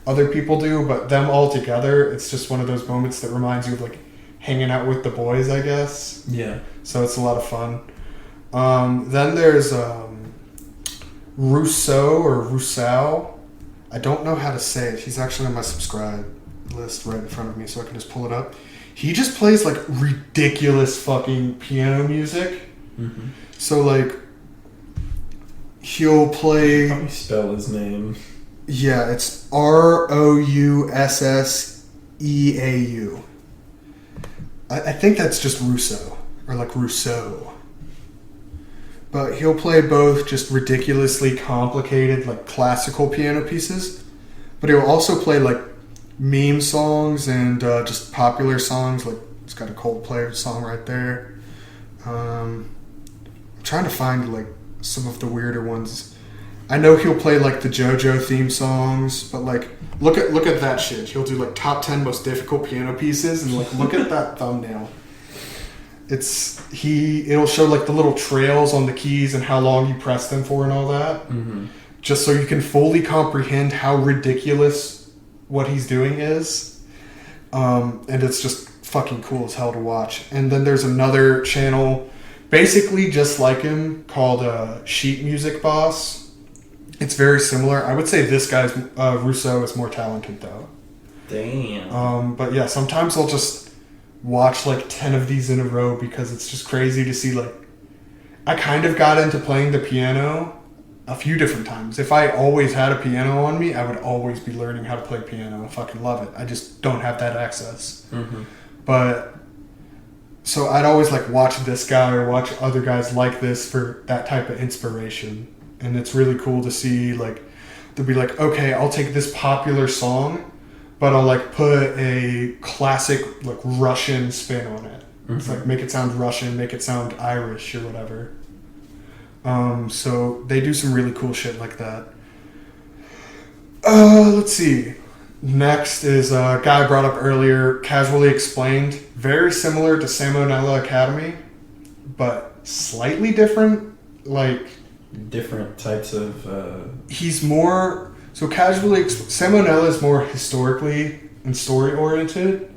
other people do, but them all together, it's just one of those moments that reminds you of like hanging out with the boys, I guess. Yeah. So it's a lot of fun. Then there's Rousseau. I don't know how to say it. He's actually on my subscribe list right in front of me, so I can just pull it up. He just plays like ridiculous fucking piano music. So like he'll play... How do you spell his name? Yeah, it's Roussseau. I think that's just Russo, or like Rousseau. But he'll play both just ridiculously complicated, like classical piano pieces, but he'll also play like meme songs and just popular songs. Like it's got a Coldplay song right there. I'm trying to find like some of the weirder ones. I know he'll play like the JoJo theme songs, but like look at that shit. He'll do like top 10 most difficult piano pieces, and like look at that thumbnail. It'll show like the little trails on the keys and how long you press them for and all that, just so you can fully comprehend how ridiculous what he's doing is, and it's just fucking cool as hell to watch. And then there's another channel, basically just like him, called Sheet Music Boss. It's very similar. I would say this guy's Rousseau is more talented though. Damn. But yeah, sometimes I'll just watch like 10 of these in a row because it's just crazy to see. Like, I kind of got into playing the piano a few different times. If I always had a piano on me, I would always be learning how to play piano. I fucking love it. I just don't have that access. But so I'd always like watch this guy or watch other guys like this for that type of inspiration. And it's really cool to see, like, they'll be like, okay, I'll take this popular song, but I'll like put a classic like Russian spin on it. It's like make it sound Russian, make it sound Irish or whatever. So they do some really cool shit like that. Let's see. Next is a guy I brought up earlier, Casually Explained. Very similar to Salmonella Academy, but slightly different. Like Different types of. he's more so casually. Salmonella is more historically and story oriented.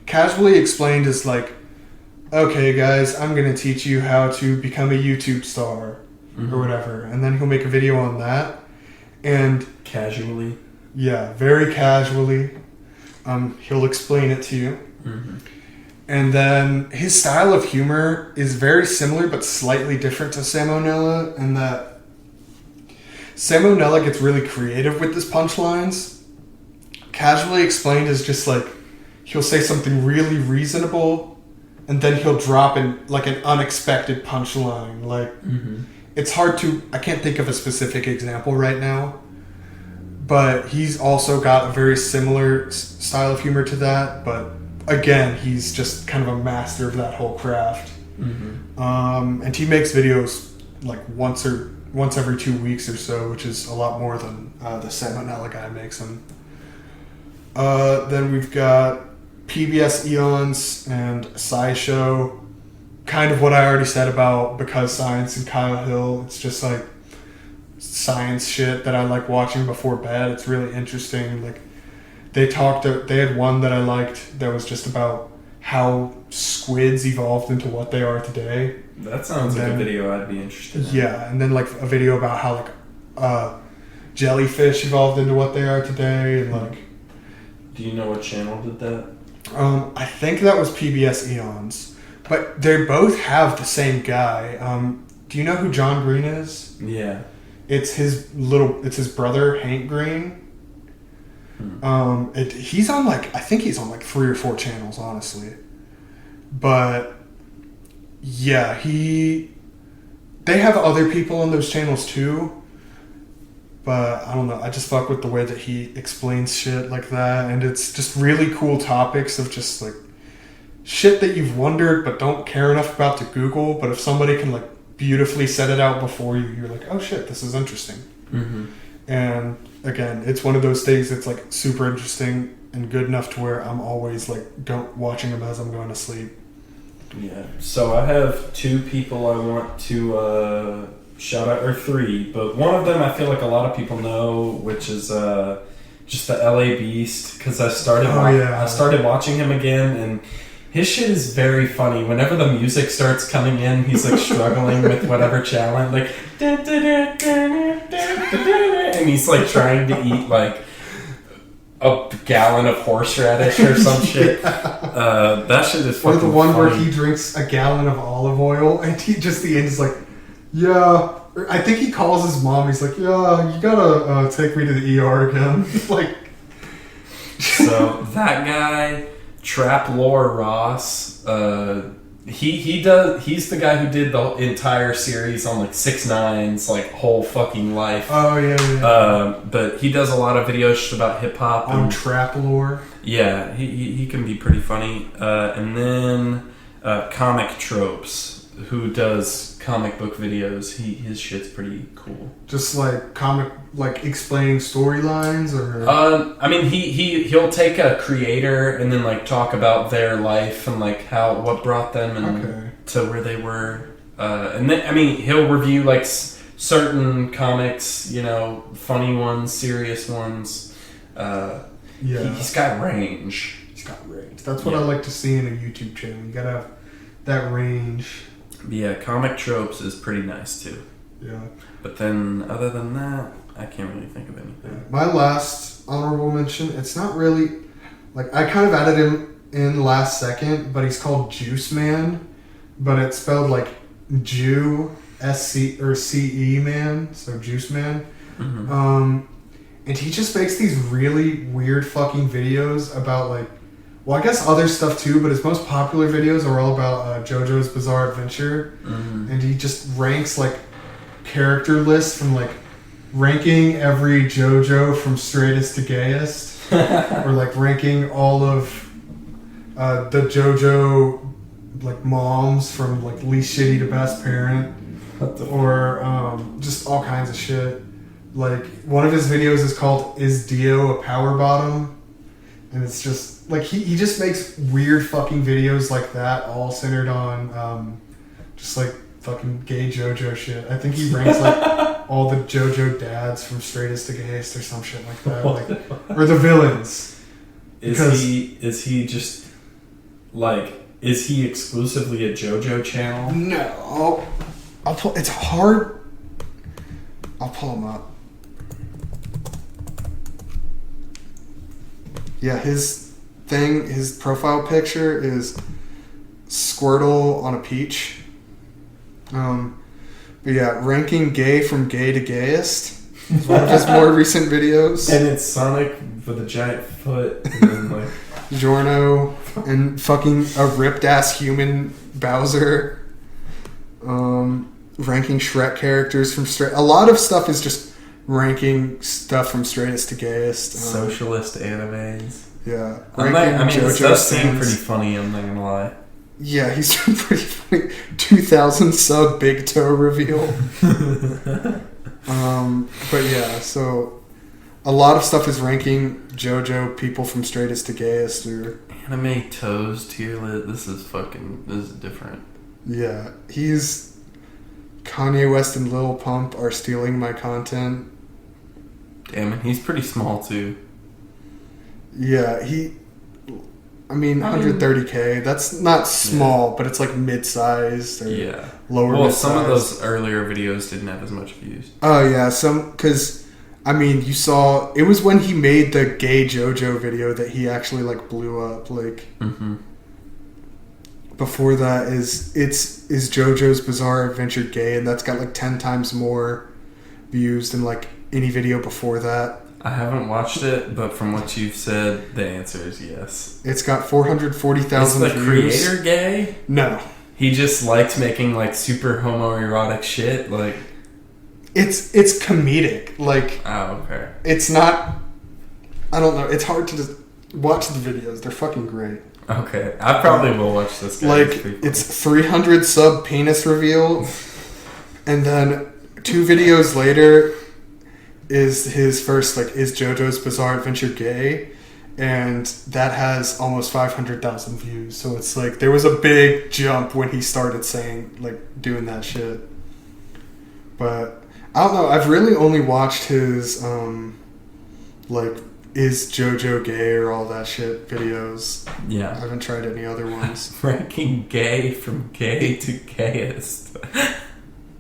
Casually explained is like, okay, guys, I'm gonna teach you how to become a YouTube star or whatever, and then he'll make a video on that. And Casually. yeah, very casually, he'll explain it to you. And then his style of humor is very similar but slightly different to Salmonella, in that Salmonella gets really creative with his punchlines. Casually explained is just like, he'll say something really reasonable, and then he'll drop in like an unexpected punchline. Like, it's hard to, I can't think of a specific example right now, but he's also got a very similar style of humor to that, but again, he's just kind of a master of that whole craft. And he makes videos like once every 2 weeks or so, which is a lot more than the Salmonella guy makes them. Then we've got PBS Eons and SciShow. Kind of what I already said about Because Science and Kyle Hill. It's just like science shit that I like watching before bed. It's really interesting. Like, they had one that I liked that was just about how squids evolved into what they are today. That sounds like a video I'd be interested in. Yeah, and then like a video about how like jellyfish evolved into what they are today, and like. Do you know what channel did that? I think that was PBS Eons, but they both have the same guy. Do you know who John Green is? Yeah. It's his brother Hank Green. He's on I think he's on 3 or 4 channels, honestly. But yeah, they have other people on those channels too. But I don't know, I just fuck with the way that he explains shit like that, and it's just really cool topics of just like shit that you've wondered but don't care enough about to Google, but if somebody can like beautifully set it out before you, you're like, oh shit, this is interesting. And again, it's one of those things that's like super interesting and good enough to where I'm always like watching them as I'm going to sleep. Yeah. So I have 2 people I want to shout out, or 3, but one of them I feel like a lot of people know, which is just the LA Beast, because I started watching him again, and his shit is very funny. Whenever the music starts coming in, he's like struggling with whatever challenge, like and he's like trying to eat like a gallon of horseradish or some shit. That shit is fucking Or the one funny. where he drinks a gallon of olive oil, and he just the end is like, yeah. I think he calls his mom. He's like, yeah, you gotta take me to the ER again. Like, so that guy, Trap Lore Ross, he's the guy who did the entire series on like 6ix9ine's like whole fucking life. oh yeah. But he does a lot of videos just about hip hop On and Trap Lore. yeah, he can be pretty funny. And then Comic Tropes, who does comic book videos. His shit's pretty cool. Just like comic, like explaining storylines, or I mean, he'll take a creator and then like talk about their life and like what brought them and to where they were. And then I mean, he'll review like certain comics, you know, funny ones, serious ones. He's got range. He's got range. That's what I like to see in a YouTube channel. You gotta have that range. Yeah, Comic Tropes is pretty nice too. Yeah. But then, other than that, I can't really think of anything. My last honorable mention, it's not really, like, I kind of added him in last second, but he's called Juice Man, but it's spelled like Jew, S-C, or C-E Man, so Juice Man. And he just makes these really weird fucking videos about, like, well, I guess other stuff too, but his most popular videos are all about JoJo's Bizarre Adventure. And he just ranks, like, character lists from, like, ranking every JoJo from straightest to gayest. Or, like, ranking all of the JoJo, like, moms from, like, least shitty to best parent. Or just all kinds of shit. Like, one of his videos is called Is Dio a Power Bottom? And it's just... like, he just makes weird fucking videos like that, all centered on just, like, fucking gay JoJo shit. I think he ranks like all the JoJo dads from Straightest to Gayest or some shit like that, like, or the villains. Is he just like? Is he exclusively a JoJo channel? No, I'll pull. It's hard. I'll pull him up. Yeah, his profile picture is Squirtle on a peach. But yeah, ranking gay from gay to gayest is one of his more recent videos. And it's Sonic with a giant foot, and then like Giorno and fucking a ripped ass human Bowser. Ranking Shrek characters from straight. A lot of stuff is just ranking stuff from straightest to gayest. Socialist animes. Yeah. It does seem pretty funny, I'm not gonna lie. Yeah, he's pretty funny. 2,000 sub big toe reveal. But yeah, so a lot of stuff is ranking JoJo people from straightest to gayest or anime toes tier lit. This is different. Yeah, he's Kanye West and Lil Pump are stealing my content. Damn it, he's pretty small too. Yeah, 130K. That's not small, but it's like mid-sized or lower. Well, mid-sized. some of those earlier videos didn't have as much views. Oh yeah, because you saw it was when he made the gay JoJo video that he actually like blew up. Like before that is JoJo's Bizarre Adventure Gay, and that's got like 10 times more views than like any video before that. I haven't watched it, but from what you've said, the answer is yes. It's got 440,000 views. Is the creator gay? No. He just likes making like super homoerotic shit. Like it's comedic. Like okay. It's not. I don't know. It's hard to just watch the videos. They're fucking great. Okay, I probably will watch this guy. Like it's 300 sub penis reveal, and then 2 videos later is his first is JoJo's Bizarre Adventure Gay, and that has almost 500,000 views. So it's like there was a big jump when he started saying doing that shit. But I don't know. I've really only watched his is JoJo gay or all that shit videos. Yeah, I haven't tried any other ones. Ranking gay from gay to gayest.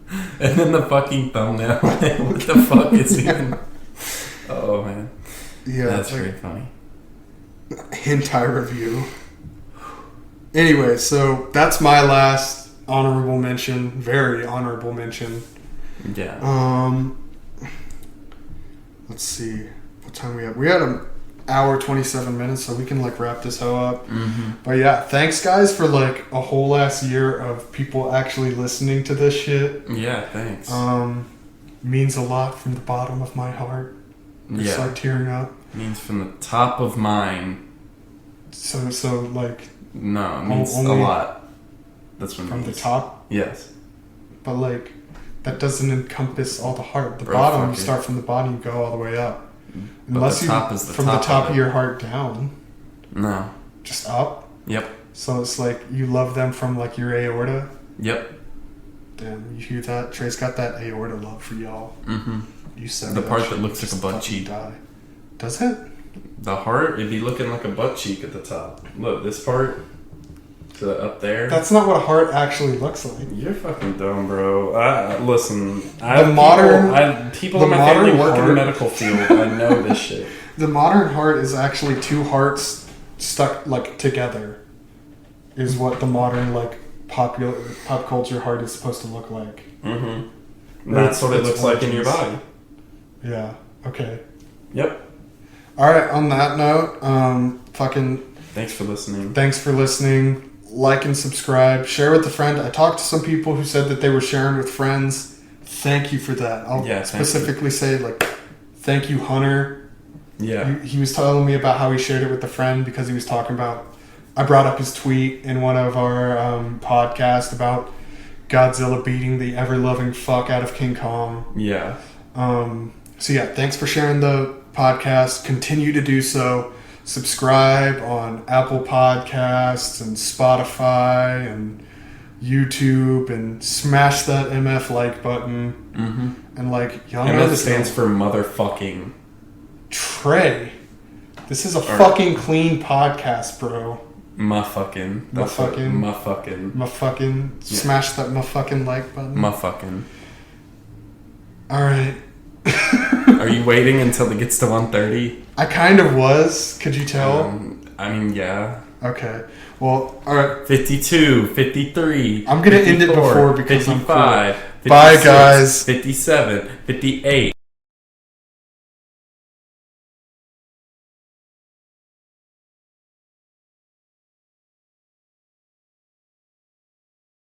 And then the fucking thumbnail. What the fuck is even? Oh man. Yeah, that's very funny. Hentai review. Anyway, so that's my last honorable mention. Very honorable mention. Yeah. Let's see. What time we have? We had an hour 27 minutes, so we can wrap this hoe up. But yeah, thanks guys for a whole last year of people actually listening to this shit. Yeah, thanks. Means a lot from the bottom of my heart. I start tearing up. Means from the top of mine. So no, it means a lot. That's what it from means. the top. Yes. But that doesn't encompass all the heart. The Bro, bottom, you start from the bottom, you go all the way up. But Unless the top is the from top the top of of your heart down. No. Just up. Yep. So it's you love them from your aorta. Yep. Damn, you hear that? Trey's got that aorta love for y'all. You said the part that looks like a butt cheek. Die. Does it? The heart, it'd be looking like a butt cheek at the top. Look, this part to up there. That's not what a heart actually looks like. You're fucking dumb, bro. Listen, people in my family work in the medical field. I know this shit. The modern heart is actually 2 hearts stuck together. Is what the modern pop culture heart is supposed to look like. That's what it looks like in your body. Yeah. Okay. Yep. All right. On that note, Thanks for listening. Thanks for listening. Like and subscribe. Share with a friend. I talked to some people who said that they were sharing with friends. Thank you for that. I'll specifically say thank you, Hunter. Yeah. He was telling me about how he shared it with a friend because he was talking about. I brought up his tweet in one of our podcasts about Godzilla beating the ever-loving fuck out of King Kong. Yeah. So yeah, thanks for sharing the podcast. Continue to do so. Subscribe on Apple Podcasts and Spotify and YouTube and smash that MF like button. Mm-hmm. And like, y'all MF know this stands for motherfucking Trey. This is a fucking clean podcast, bro. Motherfucking. Motherfucking. Smash that motherfucking like button. Motherfucking. Alright. Are you waiting until it gets to 1:30? I kind of was. Could you tell? I mean, yeah. Okay. Well, alright. 52, 53. I'm going to end it before because 55, I'm cool. 56, Bye, guys. 57, 58.